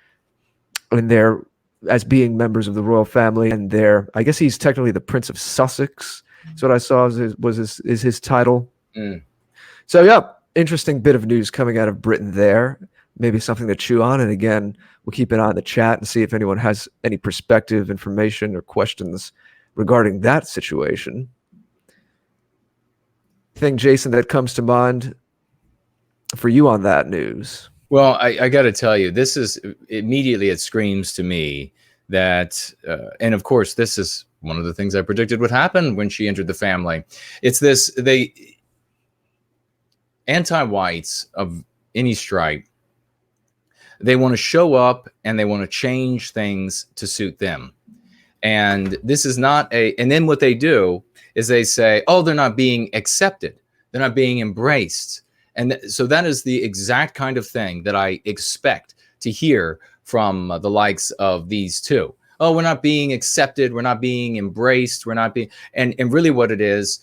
in their, as being members of the royal family. And I guess he's technically the Prince of Sussex. That's what I saw is his title. So yeah, interesting bit of news coming out of Britain there. Maybe something to chew on. And again, we'll keep an eye on the chat and see if anyone has any perspective, information, or questions regarding that situation. Thing, Jason, that comes to mind for you on that news? Well, I got to tell you, this is immediately, it screams to me that, and of course, this is one of the things I predicted would happen when she entered the family. It's this, anti-whites of any stripe, they want to show up and they want to change things to suit them. And this is not and then what they do is they say, oh, they're not being accepted. They're not being embraced. And so that is the exact kind of thing that I expect to hear from the likes of these two. Oh, we're not being accepted. We're not being embraced. We're not being, and really what it is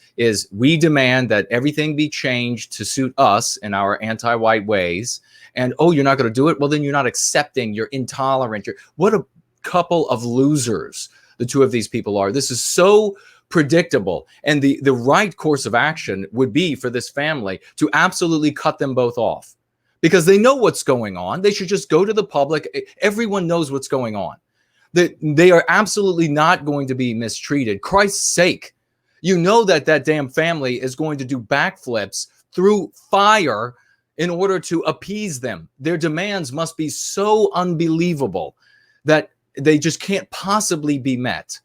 we demand that everything be changed to suit us and our anti-white ways. And, oh, you're not going to do it? Well, then you're not accepting. You're intolerant. What a couple of losers the two of these people are. This is so predictable. And the right course of action would be for this family to absolutely cut them both off, because they know what's going on. They should just go to the public. Everyone knows what's going on. They are absolutely not going to be mistreated. Christ's sake, you know that damn family is going to do backflips through fire in order to appease them. Their demands must be so unbelievable that they just can't possibly be met.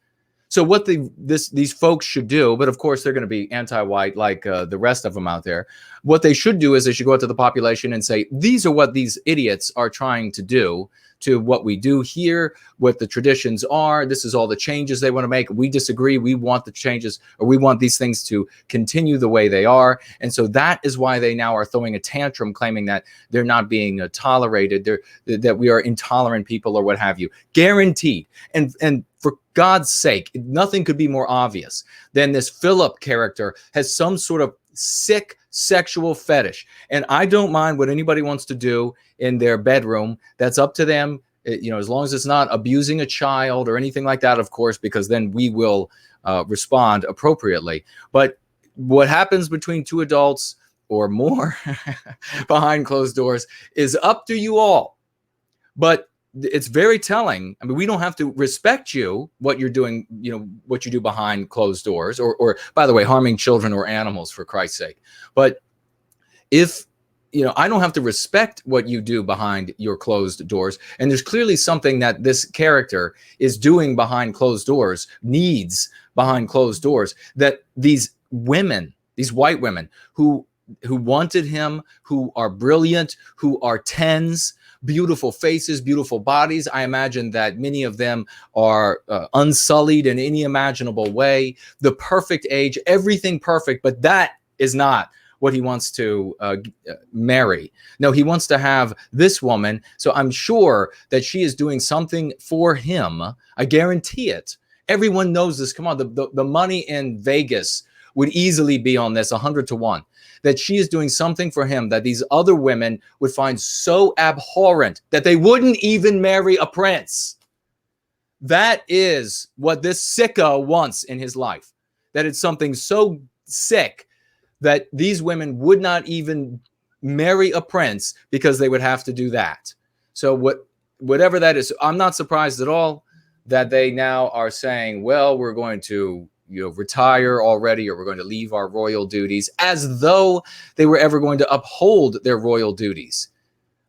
So what these folks should do, but of course they're going to be anti-white like the rest of them out there. What they should do is they should go out to the population and say, these are what these idiots are trying to do to what we do here, what the traditions are. This is all the changes they want to make. We disagree. We want the changes, or we want these things to continue the way they are. And so that is why they now are throwing a tantrum, claiming that they're not being tolerated, that we are intolerant people or what have you. Guaranteed. And for God's sake, nothing could be more obvious than this Philip character has some sort of sick sexual fetish. And I don't mind what anybody wants to do in their bedroom. That's up to them. As long as it's not abusing a child or anything like that, of course, because then we will respond appropriately. But what happens between two adults or more behind closed doors is up to you all. But it's very telling. I mean, we don't have to respect you, what you're doing, what you do behind closed doors, or by the way, harming children or animals, for Christ's sake. But if, I don't have to respect what you do behind your closed doors. And there's clearly something that this character is doing behind closed doors, needs behind closed doors, that these women, these white women who wanted him, who are brilliant, who are tens, beautiful faces, beautiful bodies. I imagine that many of them are unsullied in any imaginable way, the perfect age, everything perfect, but that is not what he wants to marry. No, he wants to have this woman. So I'm sure that she is doing something for him. I guarantee it. Everyone knows this. Come on, the money in Vegas would easily be on this 100 to 1. That she is doing something for him that these other women would find so abhorrent that they wouldn't even marry a prince. That is what this sicko wants in his life. that it's something so sick that these women would not even marry a prince because they would have to do that. So whatever that is, I'm not surprised at all that they now are saying, well, we're going to retire already, or we're going to leave our royal duties, as though they were ever going to uphold their royal duties.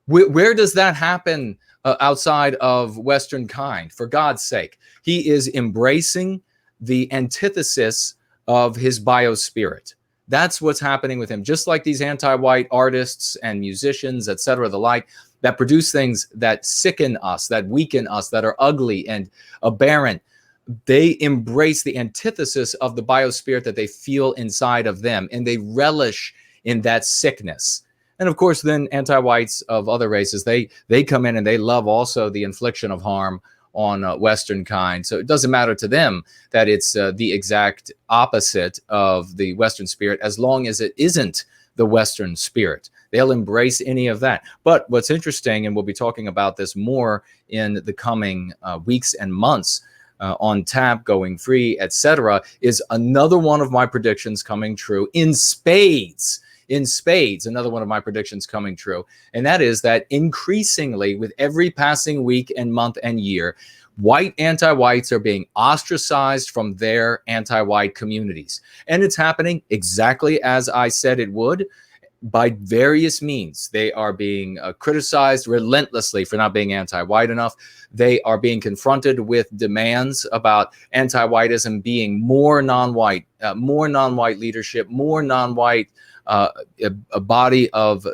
Where does that happen outside of Western kind? For God's sake, he is embracing the antithesis of his biospirit. That's what's happening with him. Just like these anti-white artists and musicians, etc., the like, that produce things that sicken us, that weaken us, that are ugly and aberrant, they embrace the antithesis of the biospirit that they feel inside of them, and they relish in that sickness. And of course, then anti-whites of other races, they come in and they love also the infliction of harm on Western kind. So it doesn't matter to them that it's the exact opposite of the Western spirit, as long as it isn't the Western spirit. They'll embrace any of that. But what's interesting, and we'll be talking about this more in the coming weeks and months on TAP, going free, etc., is another one of my predictions coming true in spades. In spades, another one of my predictions coming true. And that is that increasingly, with every passing week and month and year, white anti-whites are being ostracized from their anti-white communities. And it's happening exactly as I said it would, by various means. They are being criticized relentlessly for not being anti-white enough. They are being confronted with demands about anti-whiteism being more non-white leadership, more non-white a body of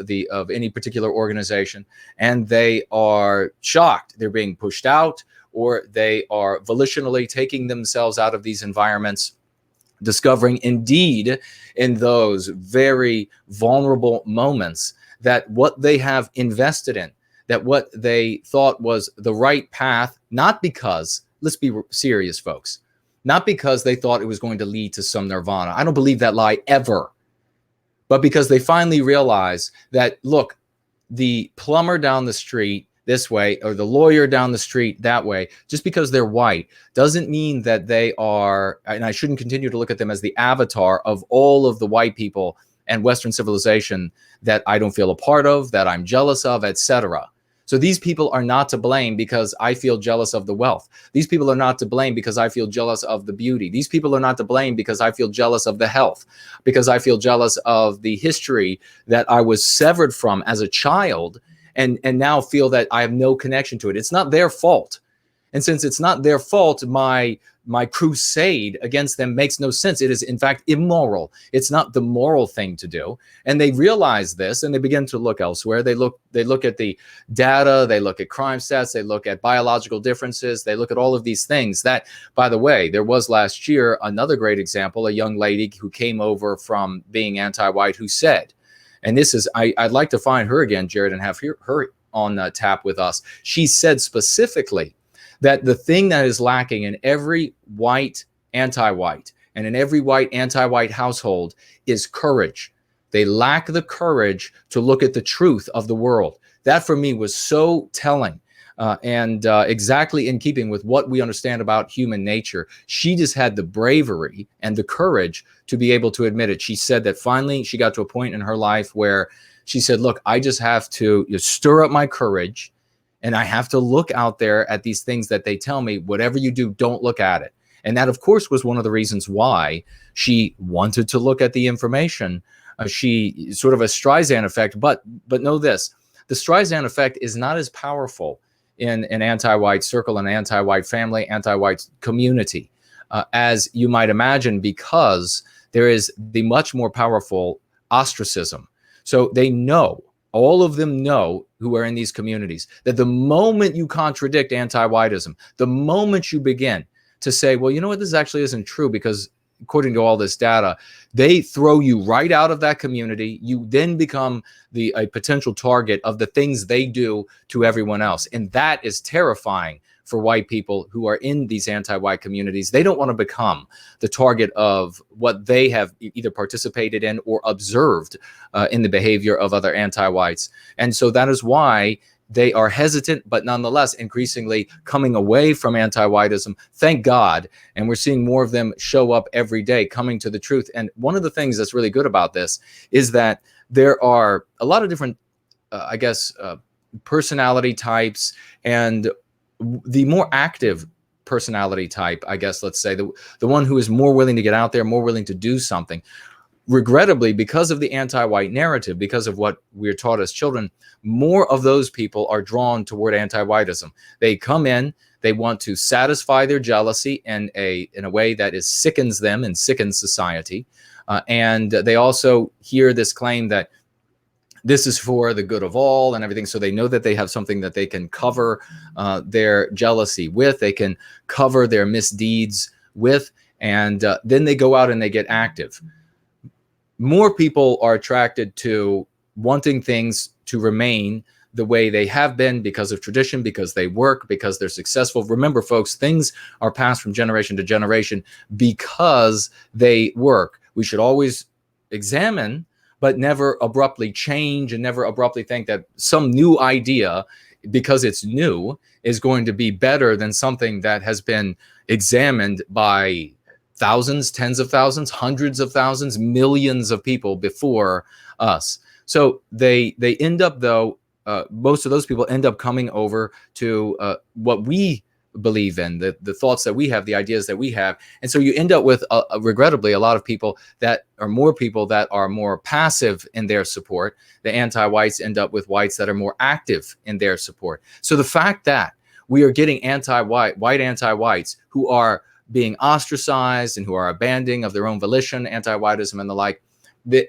any particular organization, and they are shocked. They're being pushed out, or they are volitionally taking themselves out of these environments, discovering indeed in those very vulnerable moments that what they have invested in, that what they thought was the right path, not because, let's be serious, folks, not because they thought it was going to lead to some nirvana. I don't believe that lie ever. But because they finally realize that, look, the plumber down the street this way, or the lawyer down the street that way, just because they're white doesn't mean that they are, and I shouldn't continue to look at them as the avatar of all of the white people and Western civilization that I don't feel a part of, that I'm jealous of, etc. So these people are not to blame because I feel jealous of the wealth. These people are not to blame because I feel jealous of the beauty. These people are not to blame because I feel jealous of the health, because I feel jealous of the history that I was severed from as a child, and now feel that I have no connection to it. It's not their fault. And since it's not their fault, my crusade against them makes no sense. It is, in fact, immoral. It's not the moral thing to do. And they realize this, and they begin to look elsewhere. They look at the data, they look at crime stats, they look at biological differences, they look at all of these things that, by the way, there was last year another great example, a young lady who came over from being anti-white who said, and this is, I'd like to find her again, Jared, and have her on TAP with us. She said specifically that the thing that is lacking in every white anti-white and in every white anti-white household is courage. They lack the courage to look at the truth of the world. That for me was so telling and exactly in keeping with what we understand about human nature. She just had the bravery and the courage to be able to admit it. She said that finally she got to a point in her life where she said, look, I just have to stir up my courage, and I have to look out there at these things that they tell me, whatever you do, don't look at it. And that, of course, was one of the reasons why she wanted to look at the information. She sort of a Streisand effect, but know this, the Streisand effect is not as powerful in an anti-white circle, an anti-white family, anti-white community, as you might imagine, because there is the much more powerful ostracism. So they know, all of them know, who are in these communities, that the moment you contradict anti-whiteism, the moment you begin to say, well, you know what, this actually isn't true because according to all this data, they throw you right out of that community. You then become a potential target of the things they do to everyone else. And that is terrifying for white people who are in these anti-white communities. They don't want to become the target of what they have either participated in or observed in the behavior of other anti-whites. And so that is why they are hesitant, but nonetheless increasingly coming away from anti-whiteism. Thank God. And we're seeing more of them show up every day, coming to the truth. And one of the things that's really good about this is that there are a lot of different, personality types, and the more active personality type, I guess, let's say, the one who is more willing to get out there, more willing to do something. Regrettably, because of the anti-white narrative, because of what we're taught as children, more of those people are drawn toward anti-whiteism. They come in, they want to satisfy their jealousy in a way that sickens them and sickens society. And they also hear this claim that this is for the good of all and everything. So they know that they have something that they can cover their jealousy with, they can cover their misdeeds with, and then they go out and they get active. More people are attracted to wanting things to remain the way they have been because of tradition, because they work, because they're successful. Remember, folks, things are passed from generation to generation because they work. We should always examine, but never abruptly change, and never abruptly think that some new idea, because it's new, is going to be better than something that has been examined by thousands, tens of thousands, hundreds of thousands, millions of people before us. So they end up, though, most of those people end up coming over to what we believe in, the thoughts that we have, the ideas that we have. And so you end up with, regrettably, a lot of people that are more passive in their support. The anti-whites end up with whites that are more active in their support. So the fact that we are getting white anti-whites who are being ostracized and who are abandoning of their own volition, anti-whiteism and the like,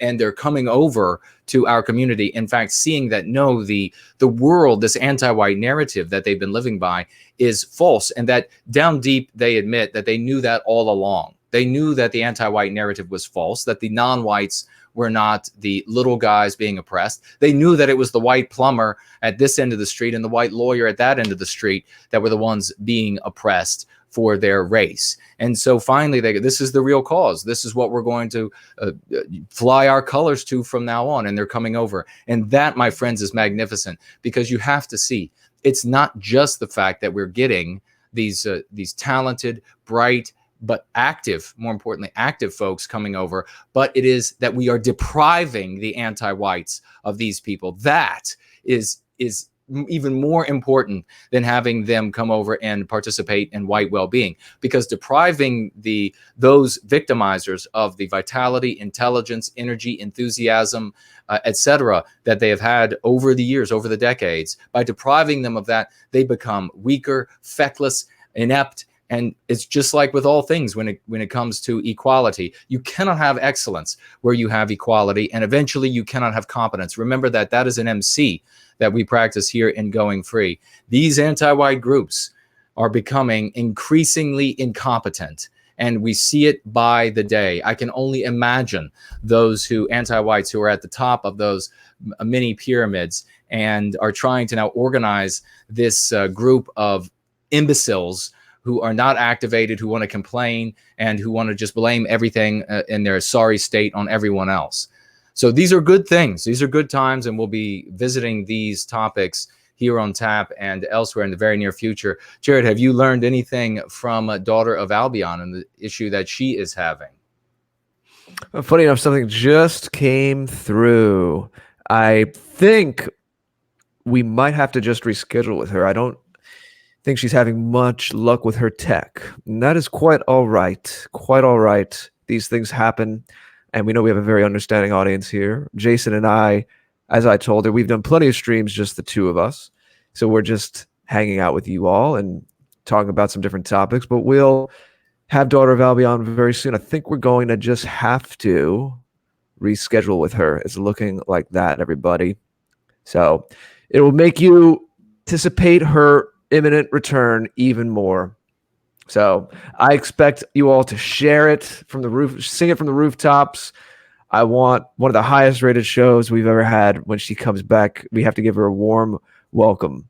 and they're coming over to our community, in fact, seeing that, no, the world, this anti-white narrative that they've been living by is false, and that down deep they admit that they knew that all along. They knew that the anti-white narrative was false, that the non-whites were not the little guys being oppressed. They knew that it was the white plumber at this end of the street and the white lawyer at that end of the street that were the ones being oppressed for their race. And so finally, this is the real cause. This is what we're going to fly our colors to from now on. And they're coming over. And that, my friends, is magnificent, because you have to see, it's not just the fact that we're getting these talented, bright, but active, more importantly, active folks coming over, but it is that we are depriving the anti-whites of these people. That is even more important than having them come over and participate in white well-being, because depriving those victimizers of the vitality, intelligence, energy, enthusiasm, etc., that they have had over the years, over the decades, by depriving them of that, they become weaker, feckless, inept. And it's just like with all things when it comes to equality. You cannot have excellence where you have equality, and eventually you cannot have competence. Remember that is an MC that we practice here in Going Free. These anti-white groups are becoming increasingly incompetent, and we see it by the day. I can only imagine those anti-whites who are at the top of those mini pyramids and are trying to now organize this group of imbeciles who are not activated, who want to complain, and who want to just blame everything in their sorry state on everyone else. So these are good things. These are good times, and we'll be visiting these topics here on TAP and elsewhere in the very near future. Jared, have you learned anything from Daughter of Albion and the issue that she is having? Funny enough, something just came through. I think we might have to just reschedule with her. I don't think she's having much luck with her tech. And that is quite all right. Quite all right. These things happen. And we know we have a very understanding audience here. Jason and I, as I told her, we've done plenty of streams, just the two of us. So we're just hanging out with you all and talking about some different topics. But we'll have Daughter of Albion very soon. I think we're going to just have to reschedule with her. It's looking like that, everybody. So it will make you anticipate her imminent return even more. So I expect you all to share it from the roof, sing it from the rooftops. I want one of the highest rated shows we've ever had. When she comes back, we have to give her a warm welcome.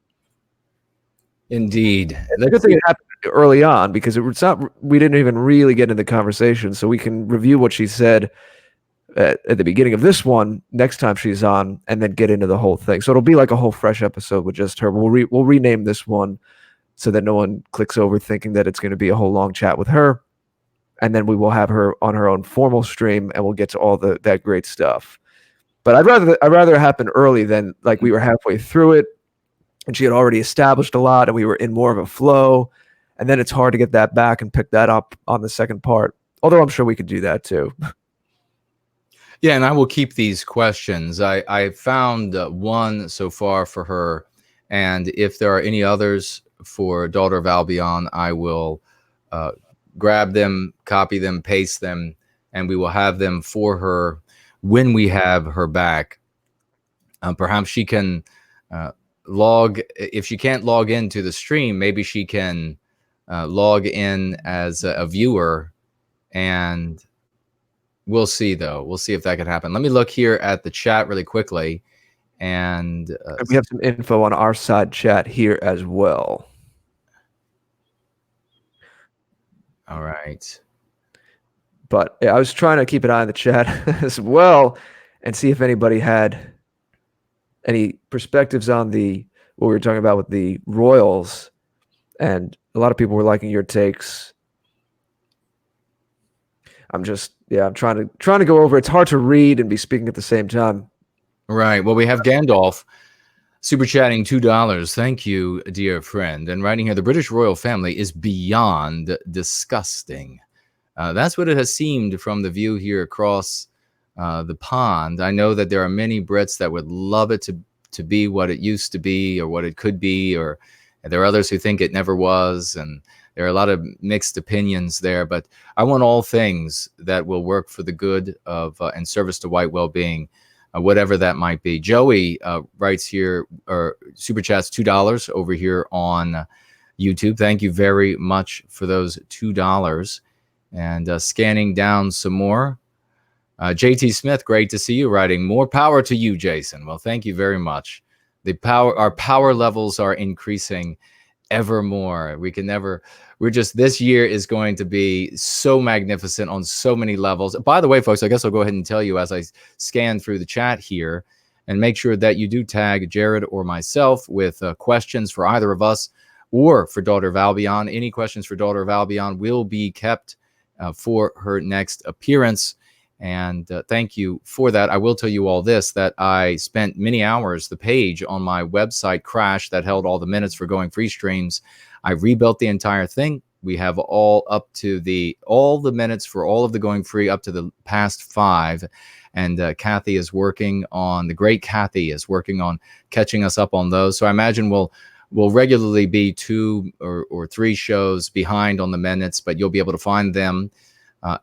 Indeed. And the good thing it happened early on, because it's not, we didn't even really get into the conversation, so we can review what she said at the beginning of this one next time she's on, and then get into the whole thing. So it'll be like a whole fresh episode with just her. We'll rename this one so that no one clicks over thinking that it's going to be a whole long chat with her. And then we will have her on her own formal stream, and we'll get to all that great stuff. But I'd rather it happen early than like we were halfway through it, and she had already established a lot, and we were in more of a flow, and then it's hard to get that back and pick that up on the second part. Although I'm sure we could do that too. Yeah, and I will keep these questions. I found one so far for her, and if there are any others for Daughter of Albion, I will grab them, copy them, paste them, and we will have them for her when we have her back. Perhaps she can log, if she can't log into the stream, maybe she can log in as a viewer, and we'll see, though. We'll see if that can happen. Let me look here at the chat really quickly. And we have some info on our side chat here as well. All right. But yeah, I was trying to keep an eye on the chat as well and see if anybody had any perspectives on what we were talking about with the Royals. And a lot of people were liking your takes. I'm trying to go over. It's hard to read and be speaking at the same time. Right. Well, we have Gandalf super chatting $2. Thank you, dear friend. And writing here, the British royal family is beyond disgusting. That's what it has seemed from the view here across the pond. I know that there are many Brits that would love it to be what it used to be or what it could be, or there are others who think it never was, and there are a lot of mixed opinions there. But I want all things that will work for the good of and service to white well-being, whatever that might be. Joey writes here, or super chats $2 over here on YouTube. Thank you very much for those $2. And scanning down some more. JT Smith, great to see you writing. More power to you, Jason. Well, thank you very much. Our power levels are increasing ever more. This year is going to be so magnificent on so many levels. By the way, folks, I guess I'll go ahead and tell you as I scan through the chat here, and make sure that you do tag Jared or myself with questions for either of us or for Daughter of Albion. Any questions for Daughter of Albion will be kept for her next appearance. And thank you for that. I will tell you all this, that I spent many hours. The page on my website crashed that held all the minutes for Going Free streams. I rebuilt the entire thing. We have all the minutes for all of the Going Free up to the past 5. And Kathy is working on, the great Kathy is working on catching us up on those. So I imagine we'll regularly be 2 or 3 shows behind on the minutes, but you'll be able to find them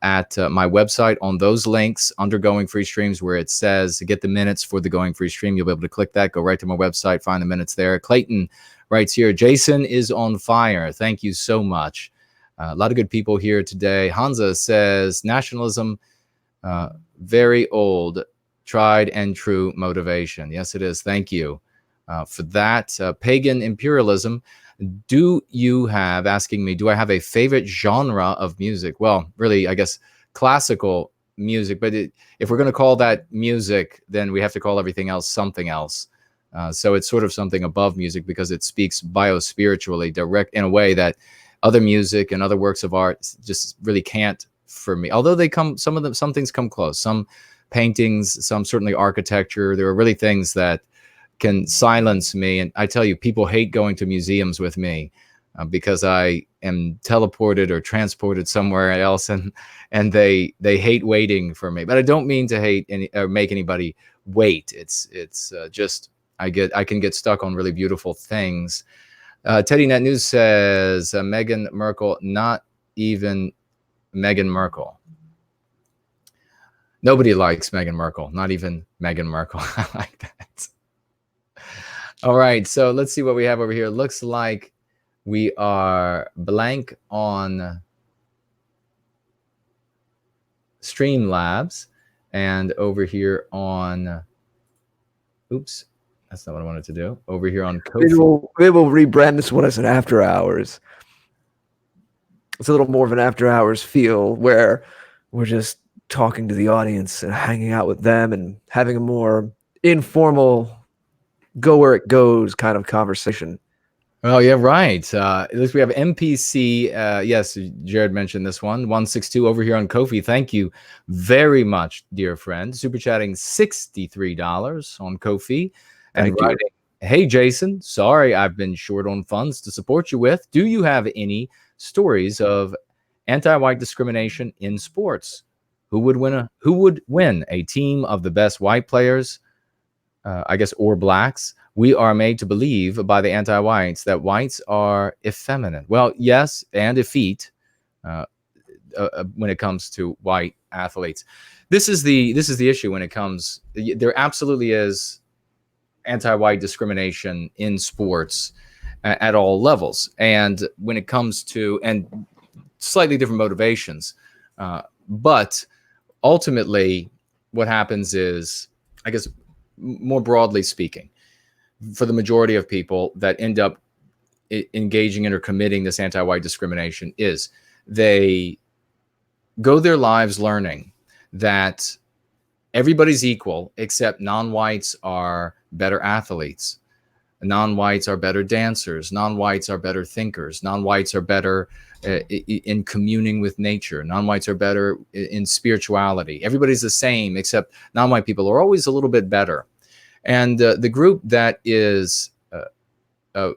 at my website on those links under Going Free Streams, where it says get the minutes for the Going Free Stream. You'll be able to click that, go right to my website, find the minutes there. Clayton writes here, Jason is on fire. Thank you so much. A lot of good people here today. Hansa says nationalism, very old, tried and true motivation. Yes, it is. Thank you for that. Pagan imperialism. Do I have a favorite genre of music? Well, really, I guess classical music. But if we're going to call that music, then we have to call everything else something else. So it's sort of something above music because it speaks biospiritually, direct in a way that other music and other works of art just really can't for me. Although some things come close. Some paintings, some certainly architecture. There are really things that can silence me. And I tell you, people hate going to museums with me because I am teleported or transported somewhere else, and they hate waiting for me. But I don't mean to hate or make anybody wait. It's just I can get stuck on really beautiful things. Teddy Net News says Meghan Markle, not even Meghan Markle. Nobody likes Meghan Markle, not even Meghan Markle. I like that. All right, so let's see what we have over here. Looks like we are blank on Streamlabs, and over here on, oops, that's not what I wanted to do. Over here on Cohost. Maybe we'll rebrand this one as an after hours. It's a little more of an after hours feel where we're just talking to the audience and hanging out with them and having a more informal, go where it goes kind of conversation. Oh, yeah, right. At least we have MPC. Yes, Jared mentioned this one. 162 over here on Ko-fi. Thank you very much, dear friend. Super chatting $63 on Ko-fi. And Thank you. writing, hey, Jason, sorry I've been short on funds to support you with. Do you have any stories of anti-white discrimination in sports? Who would win a team of the best white players, I guess, or blacks? We are made to believe by the anti-whites that whites are effeminate. Well, yes, and effete when it comes to white athletes. This is the issue when it comes. There absolutely is anti-white discrimination in sports at all levels, and when it comes to and slightly different motivations, but ultimately, what happens is, I guess, more broadly speaking, for the majority of people that end up engaging in or committing this anti-white discrimination, is they go their lives learning that everybody's equal except non-whites are better athletes, non-whites are better dancers, non-whites are better thinkers, non-whites are better in communing with nature, non-whites are better in spirituality. Everybody's the same except non-white people are always a little bit better. And the group that is, it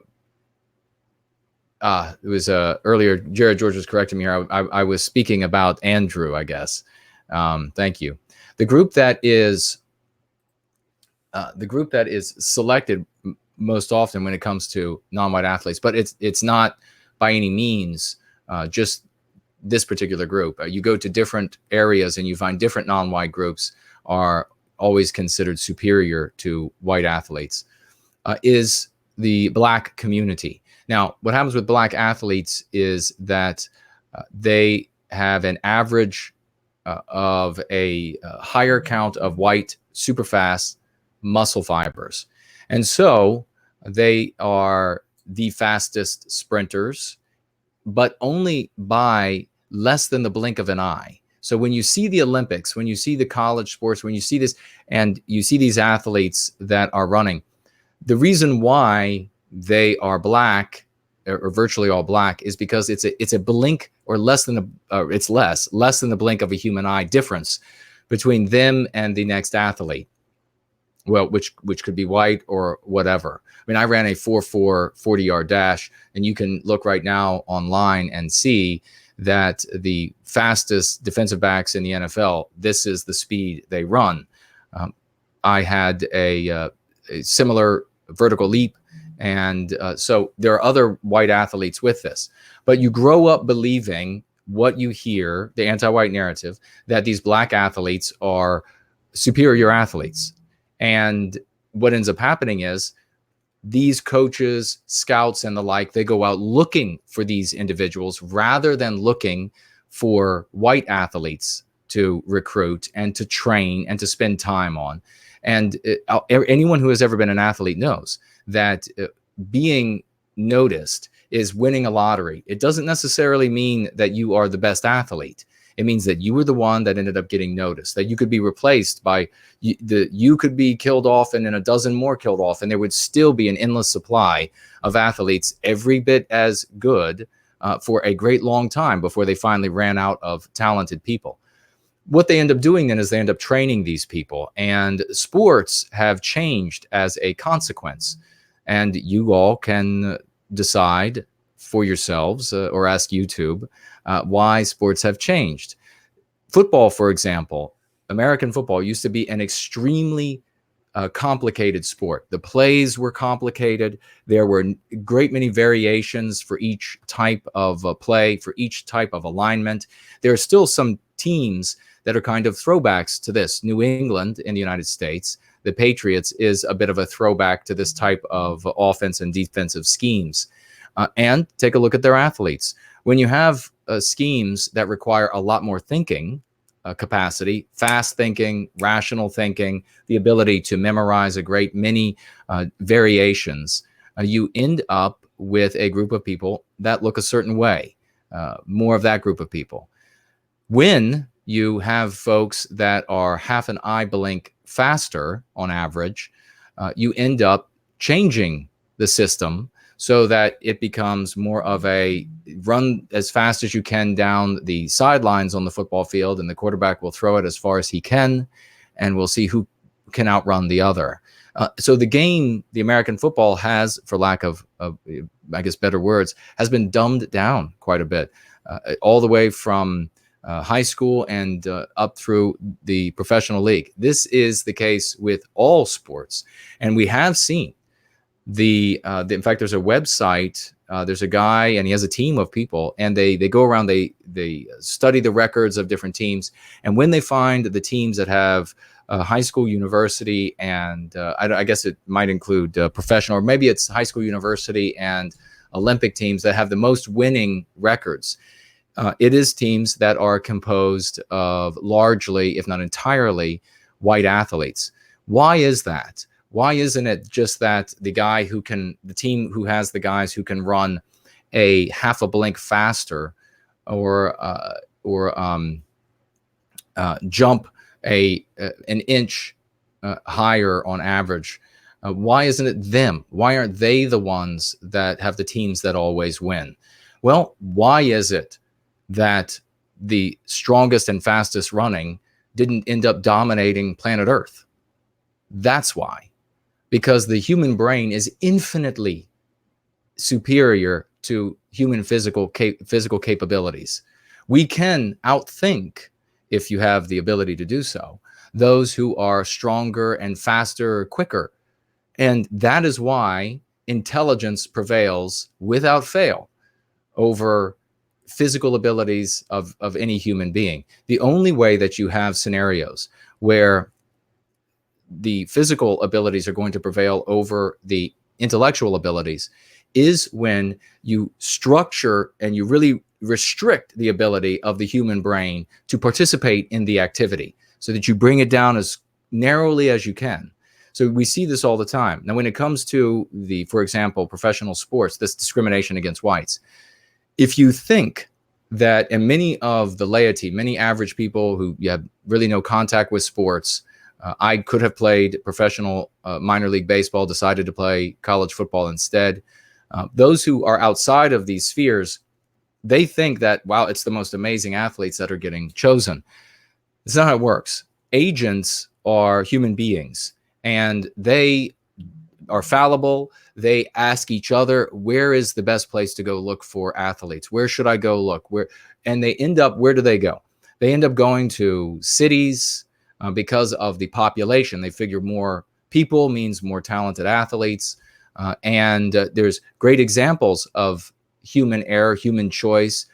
was earlier, Jared George was correcting me here. I was speaking about Andrew, I guess. Thank you. The group that is selected most often when it comes to non-white athletes, but it's not by any means just this particular group. You go to different areas and you find different non-white groups are always considered superior to white athletes, is the black community. Now, what happens with black athletes is that they have an average of a higher count of white superfast muscle fibers. And so they are the fastest sprinters, but only by less than the blink of an eye. So when you see the Olympics, when you see the college sports, when you see this, and you see these athletes that are running, the reason why they are black or virtually all black is because it's a blink or less than less than the blink of a human eye difference between them and the next athlete. Well, which could be white or whatever. I mean, I ran a 4.4 40-yard dash, and you can look right now online and see that the fastest defensive backs in the NFL, this is the speed they run. I had a similar vertical leap, and so there are other white athletes with this. But you grow up believing what you hear, the anti-white narrative, that these black athletes are superior athletes. And what ends up happening is these coaches, scouts, and the like, they go out looking for these individuals rather than looking for white athletes to recruit and to train and to spend time on. And anyone who has ever been an athlete knows that being noticed is winning a lottery. It doesn't necessarily mean that you are the best athlete. It means that you were the one that ended up getting noticed, that you could be replaced by you could be killed off and then a dozen more killed off, and there would still be an endless supply of athletes every bit as good for a great long time before they finally ran out of talented people. What they end up doing then is they end up training these people, and sports have changed as a consequence. And you all can decide for yourselves or ask YouTube why sports have changed. Football, for example, American football used to be an extremely complicated sport. The plays were complicated. There were a great many variations for each type of play, for each type of alignment. There are still some teams that are kind of throwbacks to this. New England in the United States, the Patriots, is a bit of a throwback to this type of offense and defensive schemes. And take a look at their athletes. When you have schemes that require a lot more thinking capacity, fast thinking, rational thinking, the ability to memorize a great many variations, you end up with a group of people that look a certain way, more of that group of people. When you have folks that are half an eye blink faster on average, you end up changing the system so that it becomes more of a run as fast as you can down the sidelines on the football field, and the quarterback will throw it as far as he can, and we'll see who can outrun the other. So the game, the American football has, for lack of I guess, better words, has been dumbed down quite a bit, all the way from high school and up through the professional league. This is the case with all sports, and we have seen in fact, there's a website. There's a guy, and he has a team of people, and they go around. They study the records of different teams, and when they find the teams that have high school, university, and I guess it might include professional, or maybe it's high school, university, and Olympic teams that have the most winning records. It is teams that are composed of largely, if not entirely, white athletes. Why is that? Why isn't it just that the team who has the guys who can run a half a blink faster, or jump an inch higher on average? Why isn't it them? Why aren't they the ones that have the teams that always win? Well, why is it that the strongest and fastest running didn't end up dominating planet Earth? That's why. Because the human brain is infinitely superior to human physical capabilities. We can outthink, if you have the ability to do so, those who are stronger and faster, quicker. And that is why intelligence prevails without fail over physical abilities of any human being. The only way that you have scenarios where the physical abilities are going to prevail over the intellectual abilities is when you structure and you really restrict the ability of the human brain to participate in the activity, so that you bring it down as narrowly as you can. So we see this all the time. Now, when it comes to for example, professional sports, this discrimination against whites, if you think that, and many of the laity, many average people who have really no contact with sports, I could have played professional minor league baseball, decided to play college football instead. Those who are outside of these spheres, they think that, wow, it's the most amazing athletes that are getting chosen. It's not how it works. Agents are human beings, and they are fallible. They ask each other, where is the best place to go look for athletes? Where should I go look? And they end up, where do they go? They end up going to cities, because of the population. They figure more people means more talented athletes. And there's great examples of human error, human choice,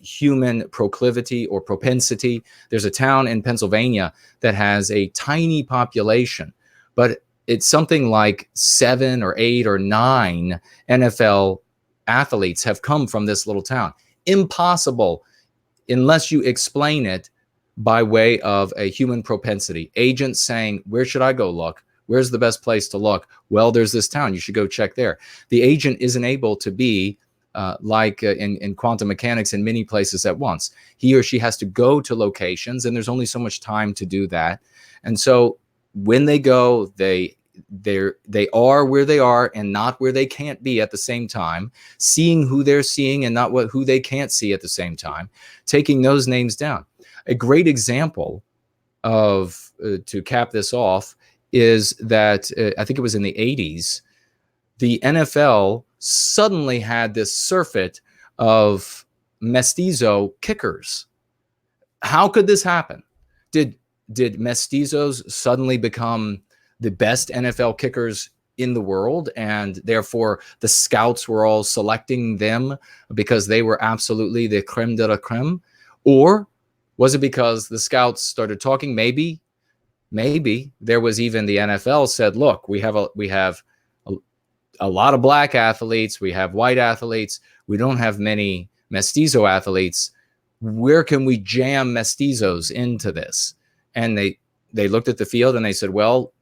human proclivity or propensity. There's a town in Pennsylvania that has a tiny population, but it's something like 7 or 8 or 9 NFL athletes have come from this little town. Impossible unless you explain it by way of a human propensity. Agents saying, where should I go look? Where's the best place to look? Well, there's this town. You should go check there. The agent isn't able to be like in quantum mechanics in many places at once. He or she has to go to locations, and there's only so much time to do that. And so when they go, they are where they are and not where they can't be at the same time, seeing who they're seeing and not who they can't see at the same time, taking those names down. A great example of, to cap this off, is that I think it was in the 80s, the NFL suddenly had this surfeit of mestizo kickers. How could this happen? Did mestizos suddenly become the best NFL kickers in the world, and therefore the scouts were all selecting them because they were absolutely the creme de la creme? Or was it because the scouts started talking? Maybe there was even the NFL said, look, we have a lot of black athletes, we have white athletes, we don't have many mestizo athletes. Where can we jam mestizos into this? And they looked at the field and they said, well,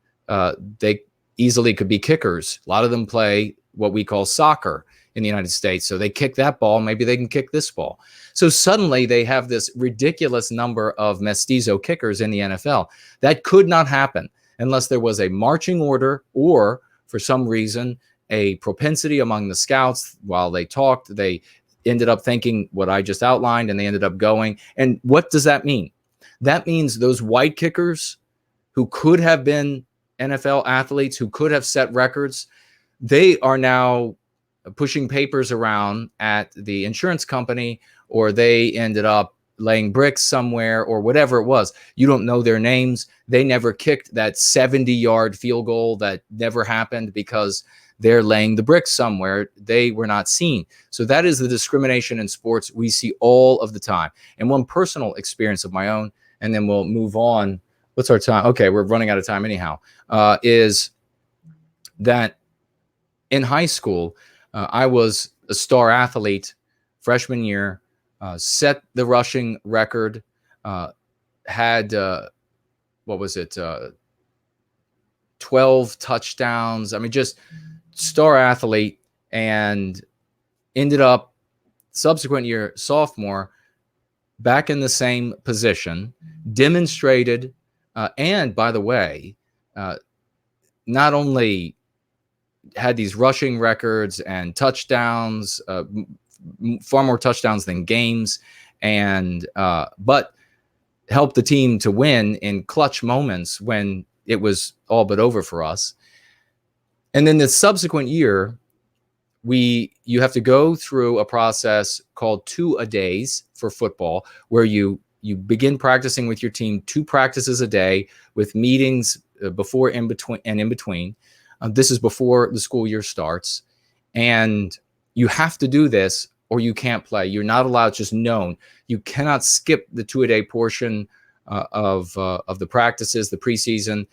they easily could be kickers. A lot of them play what we call soccer in the United States. So they kick that ball, maybe they can kick this ball. So suddenly they have this ridiculous number of mestizo kickers in the NFL. That could not happen unless there was a marching order, or for some reason, a propensity among the scouts. While they talked, they ended up thinking what I just outlined, and they ended up going. And what does that mean? That means those white kickers who could have been NFL athletes, who could have set records, they are now pushing papers around at the insurance company, or they ended up laying bricks somewhere, or whatever it was. You don't know their names. They never kicked that 70-yard field goal that never happened because they're laying the bricks somewhere. They were not seen. So that is the discrimination in sports we see all of the time. And one personal experience of my own, and then we'll move on. What's our time? Okay, we're running out of time anyhow. Is that in high school, I was a star athlete freshman year, set the rushing record, had, 12 touchdowns. I mean, just star athlete, and ended up subsequent year, sophomore, back in the same position, demonstrated, and by the way, not only had these rushing records and touchdowns, far more touchdowns than games, and but helped the team to win in clutch moments when it was all but over for us. And then the subsequent year, you have to go through a process called 2-a-days for football, where you begin practicing with your team 2 practices a day with meetings before, in between, and in between. This is before the school year starts, and you have to do this or you can't play. You're not allowed. It's just known. You cannot skip the 2-a-day portion of the practices, the preseason,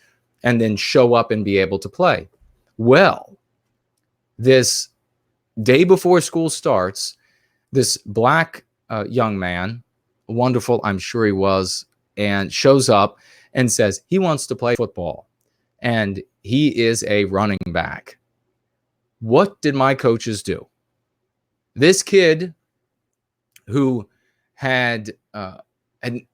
and then show up and be able to play. Well, this day before school starts, this black young man, wonderful, I'm sure he was, and shows up and says he wants to play football, and he is a running back. What did my coaches do? This kid who had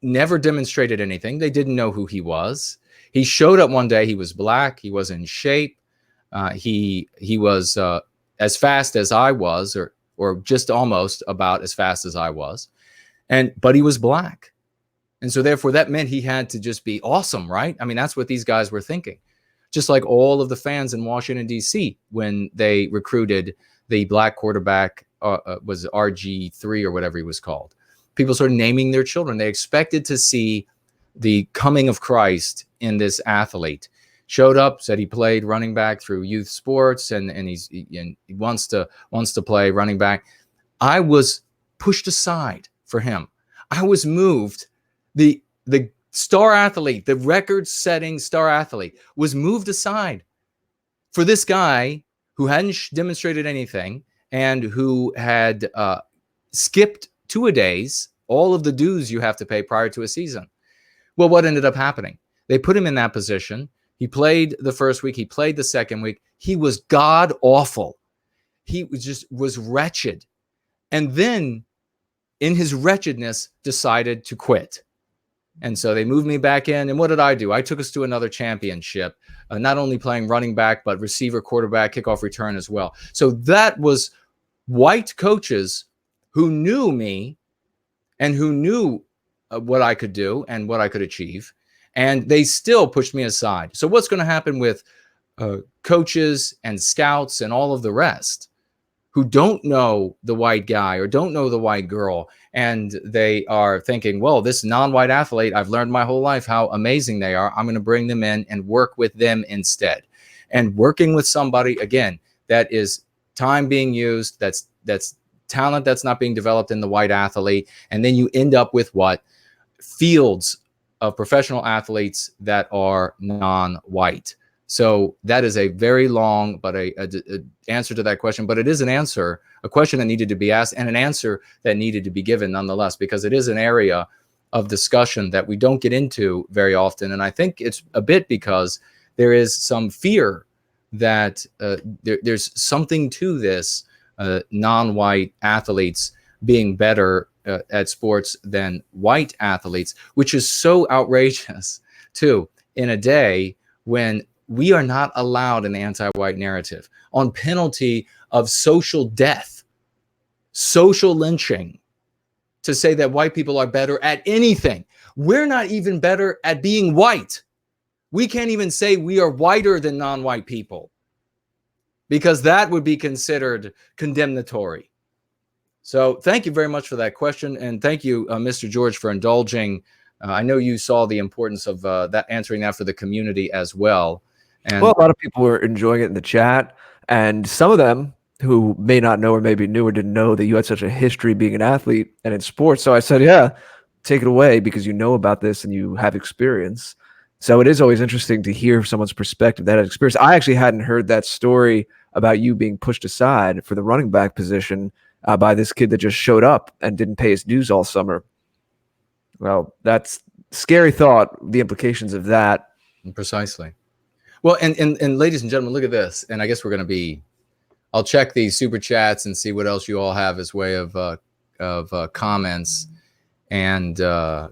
never demonstrated anything, they didn't know who he was. He showed up one day. He was black. He was in shape. He was as fast as I was, or just almost about as fast as I was, but he was black. And so therefore that meant he had to just be awesome, right? I mean, that's what these guys were thinking. Just like all of the fans in Washington, D.C., when they recruited the black quarterback, was RG3 or whatever he was called. People started naming their children. They expected to see the coming of Christ in this athlete. Showed up, said he played running back through youth sports, and he wants to play running back. I was pushed aside for him. I was moved. The star athlete, the record-setting star athlete, was moved aside for this guy who hadn't demonstrated anything and who had skipped 2-a-days, all of the dues you have to pay prior to a season. Well, what ended up happening? They put him in that position. He played the first week. He played the second week. He was god awful. He was wretched. And then in his wretchedness decided to quit. And so they moved me back in. And what did I do? I took us to another championship, not only playing running back, but receiver, quarterback, kickoff return as well. So that was white coaches who knew me and who knew what I could do and what I could achieve. And they still pushed me aside. So what's going to happen with coaches and scouts and all of the rest who don't know the white guy or don't know the white girl, and they are thinking, well, this non-white athlete, I've learned my whole life how amazing they are. I'm going to bring them in and work with them instead. And working with somebody, again, that is time being used, that's talent that's not being developed in the white athlete. And then you end up with what? Fields of professional athletes that are non-white. So that is a very long, but a answer to that question. But it is a question that needed to be asked, and an answer that needed to be given nonetheless, because it is an area of discussion that we don't get into very often. And I think it's a bit because there is some fear that there's something to this non-white athletes being better at sports than white athletes, which is so outrageous, too, in a day when we are not allowed in the anti-white narrative on penalty of social death, social lynching, to say that white people are better at anything. We're not even better at being white. We can't even say we are whiter than non-white people, because that would be considered condemnatory. So thank you very much for that question. And thank you, Mr. George, for indulging. I know you saw the importance of that, answering that for the community as well. And well, a lot of people were enjoying it in the chat, and some of them who may not know or maybe knew or didn't know that you had such a history being an athlete and in sports. So I said, yeah, take it away, because you know about this and you have experience. So it is always interesting to hear someone's perspective that had experience. I actually hadn't heard that story about you being pushed aside for the running back position by this kid that just showed up and didn't pay his dues all summer. Well, that's scary thought, the implications of that. Precisely. Well, and ladies and gentlemen, look at this. And I guess we're going to be, I'll check these super chats and see what else you all have as way of comments and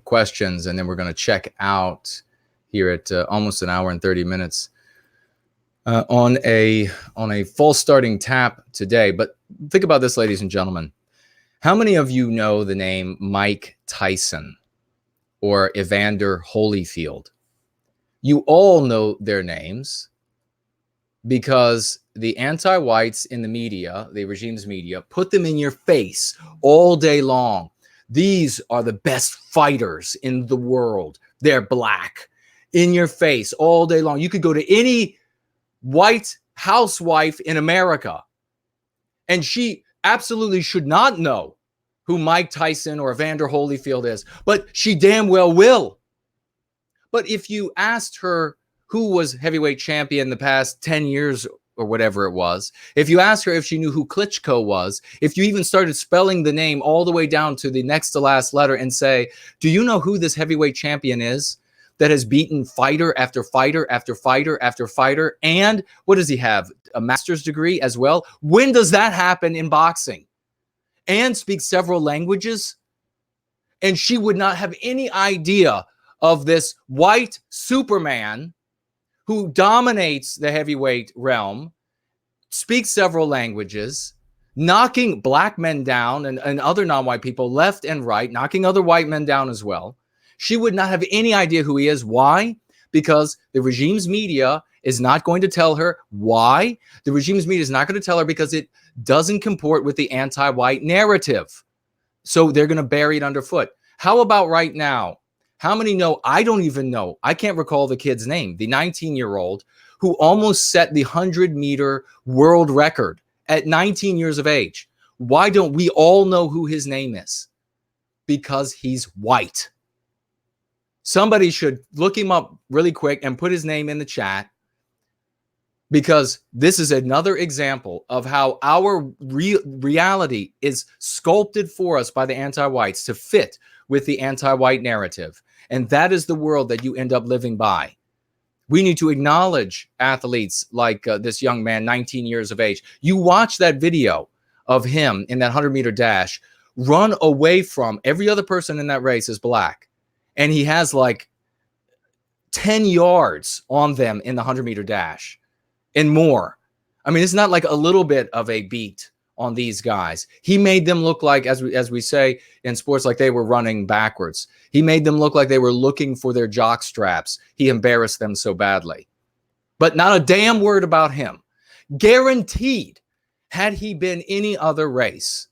questions. And then we're going to check out here at almost an hour and 30 minutes on a false starting tap today. But think about this, ladies and gentlemen. How many of you know the name Mike Tyson or Evander Holyfield? You all know their names because the anti-whites in the media, the regime's media, put them in your face all day long. These are the best fighters in the world. They're black. In your face all day long. You could go to any white housewife in America, and she absolutely should not know who Mike Tyson or Evander Holyfield is, but she damn well will. But if you asked her who was heavyweight champion the past 10 years or whatever it was, if you asked her if she knew who Klitschko was, if you even started spelling the name all the way down to the next to last letter and say, do you know who this heavyweight champion is that has beaten fighter after fighter after fighter after fighter? And what does he have? A master's degree as well? When does that happen in boxing? And speaks several languages? And she would not have any idea of this white Superman who dominates the heavyweight realm, speaks several languages, knocking black men down and other non-white people left and right, knocking other white men down as well. She would not have any idea who he is. Why? Because the regime's media is not going to tell her. Why? The regime's media is not going to tell her because it doesn't comport with the anti-white narrative. So they're going to bury it underfoot. How about right now? How many know? I don't even know. I can't recall the kid's name, the 19-year-old who almost set the 100-meter world record at 19 years of age. Why don't we all know who his name is? Because he's white. Somebody should look him up really quick and put his name in the chat, because this is another example of how our reality is sculpted for us by the anti-whites to fit with the anti-white narrative. And that is the world that you end up living by. We need to acknowledge athletes like this young man, 19 years of age. You watch that video of him in that 100-meter dash, run away from every other person in that race is black. And he has like 10 yards on them in the 100-meter dash and more. I mean, it's not like a little bit of a beat on these guys. He made them look like, as we say in sports, like they were running backwards. He made them look like they were looking for their jock straps. He embarrassed them so badly. But not a damn word about him. Guaranteed, had he been any other race,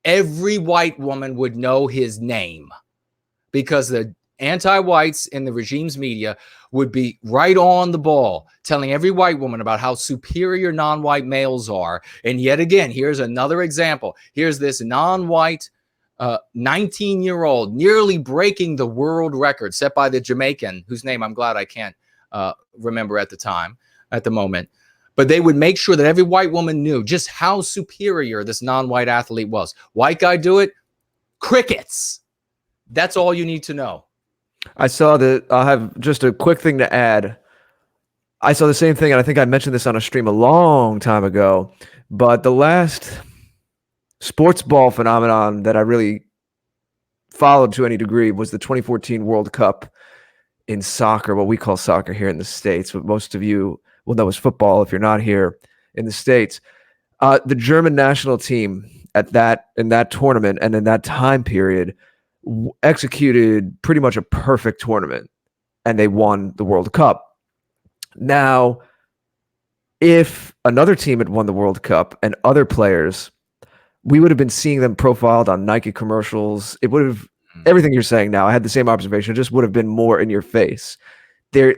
every white woman would know his name, because the anti-whites in the regime's media would be right on the ball, telling every white woman about how superior non-white males are. And yet again, here's another example. Here's this non-white 19-year-old nearly breaking the world record set by the Jamaican, whose name I'm glad I can't remember at the moment. But they would make sure that every white woman knew just how superior this non-white athlete was. White guy do it? Crickets. That's all you need to know. I saw that. I'll have just a quick thing to add. I saw the same thing, and I think I mentioned this on a stream a long time ago, but the last sports ball phenomenon that I really followed to any degree was the 2014 World Cup in soccer, what we call soccer here in the States, but most of you will know as football if you're not here in the States. The German national team in that tournament and in that time period executed pretty much a perfect tournament, and they won the World Cup. Now, if another team had won the World Cup and other players, we would have been seeing them profiled on Nike commercials. It would have everything you're saying now. I had the same observation. It just would have been more in your face. There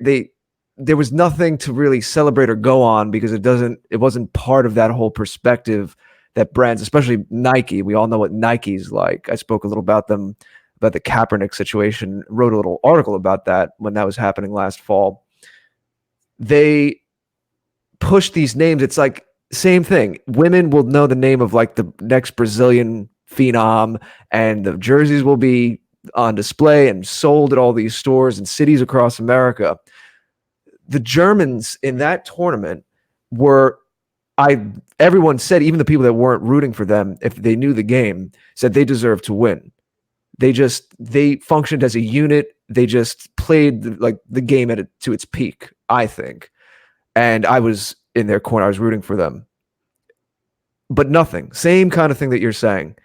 was nothing to really celebrate or go on because it wasn't part of that whole perspective that brands, especially Nike, we all know what Nike's like. I spoke a little about them, about the Kaepernick situation, wrote a little article about that when that was happening last fall. They push these names. It's like same thing. Women will know the name of like the next Brazilian phenom, and the jerseys will be on display and sold at all these stores and cities across America. The Germans in that tournament everyone said, even the people that weren't rooting for them, if they knew the game, said they deserved to win. They functioned as a unit. They just played the game to its peak, I think. And I was in their corner. I was rooting for them. But nothing. Same kind of thing that you're saying.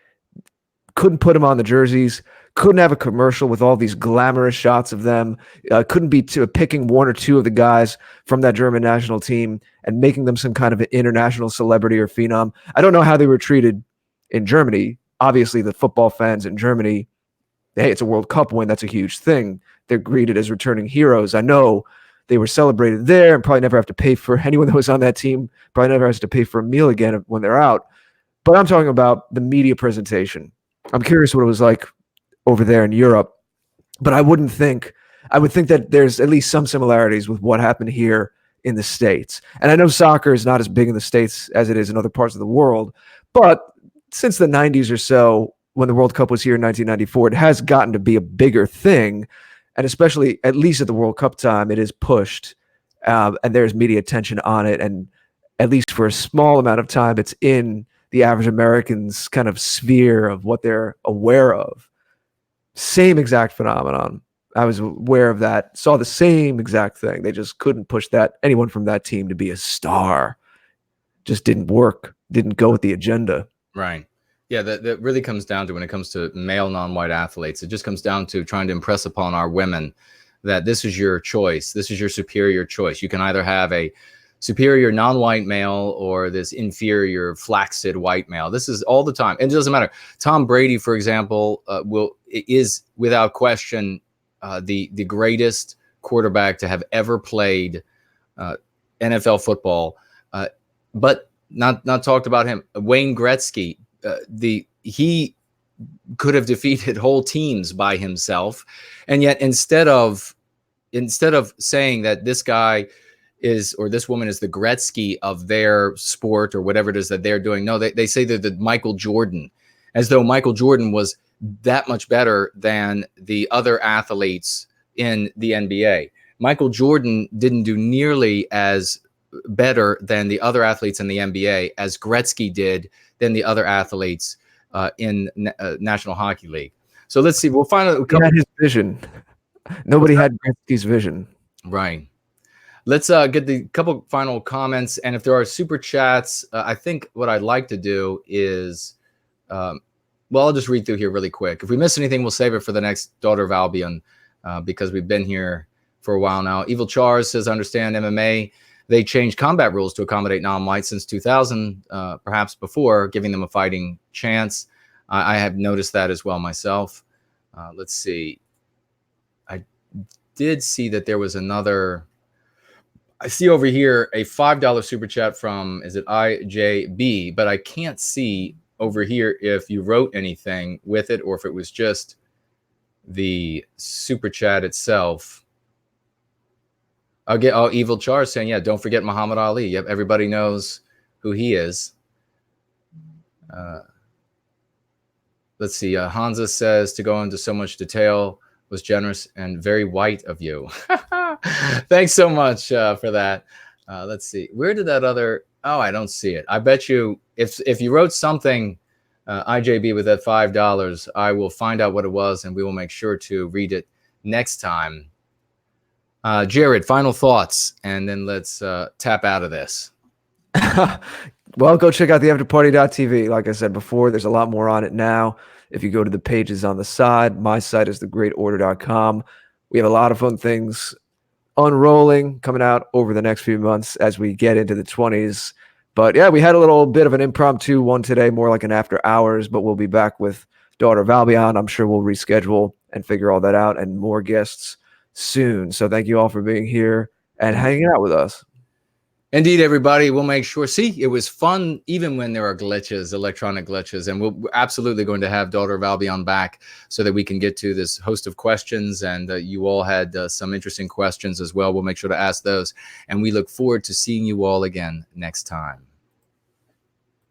Couldn't put them on the jerseys. Couldn't have a commercial with all these glamorous shots of them. Couldn't be picking one or two of the guys from that German national team and making them some kind of an international celebrity or phenom. I don't know how they were treated in Germany. Obviously, the football fans in Germany, hey, it's a World Cup win. That's a huge thing. They're greeted as returning heroes. I know they were celebrated there and probably never have to pay for anyone that was on that team, probably never has to pay for a meal again when they're out. But I'm talking about the media presentation. I'm curious what it was like over there in Europe, but I would think that there's at least some similarities with what happened here in the States. And I know soccer is not as big in the States as it is in other parts of the world, but since the 90s or so, when the World Cup was here in 1994, it has gotten to be a bigger thing. And especially, at least at the World Cup time, it is pushed, and there's media attention on it. And at least for a small amount of time, it's in the average American's kind of sphere of what they're aware of. Same exact phenomenon. I was aware of that, saw the same exact thing. They just couldn't push anyone from that team to be a star. Just didn't work, didn't go with the agenda. Right. Yeah, that really comes down to, when it comes to male non-white athletes, it just comes down to trying to impress upon our women that this is your choice. This is your superior choice. You can either have a superior non-white male or this inferior flaccid white male. This is all the time. And it doesn't matter. Tom Brady, for example, is without question the greatest quarterback to have ever played NFL football. But not talked about him. Wayne Gretzky, he could have defeated whole teams by himself, and yet instead of saying that this guy is, or this woman is, the Gretzky of their sport or whatever it is that they're doing, no, they say they're the Michael Jordan, as though Michael Jordan was that much better than the other athletes in the NBA. Michael Jordan didn't do nearly as better than the other athletes in the NBA as Gretzky did than the other athletes in National Hockey League. So let's see. We'll find out. He had his vision. Nobody had Gretzky's vision. Right. Let's get the couple final comments. And if there are super chats, I think what I'd like to do is, I'll just read through here really quick. If we miss anything, we'll save it for the next Daughter of Albion, because we've been here for a while now. Evil Chars says, I understand MMA. They changed combat rules to accommodate non-whites since 2000, perhaps before, giving them a fighting chance. I have noticed that as well myself. Let's see. I did see that there was another. I see over here a $5 super chat from, is it IJB? But I can't see over here if you wrote anything with it or if it was just the super chat itself. Evil Char saying, yeah, don't forget Muhammad Ali. Yep, everybody knows who he is. Let's see. Hansa says, to go into so much detail was generous and very white of you. Thanks so much for that. Let's see. Where did that other? Oh, I don't see it. I bet you if you wrote something IJB with that $5. I will find out what it was, and we will make sure to read it next time. Jared, final thoughts, and then let's tap out of this. Well, go check out the afterparty.tv. Like I said before, there's a lot more on it now. If you go to the pages on the side, my site is thegreatorder.com. We have a lot of fun things unrolling coming out over the next few months as we get into the 20s. But yeah, we had a little bit of an impromptu one today, more like an after hours, but we'll be back with Daughter of Albion. I'm sure we'll reschedule and figure all that out, and more guests soon. So thank you all for being here and hanging out with us. Indeed, everybody. We'll make sure. See, it was fun even when there are glitches, electronic glitches, and we're absolutely going to have Daughter of Albion back so that we can get to this host of questions. And you all had some interesting questions as well. We'll make sure to ask those, and we look forward to seeing you all again next time.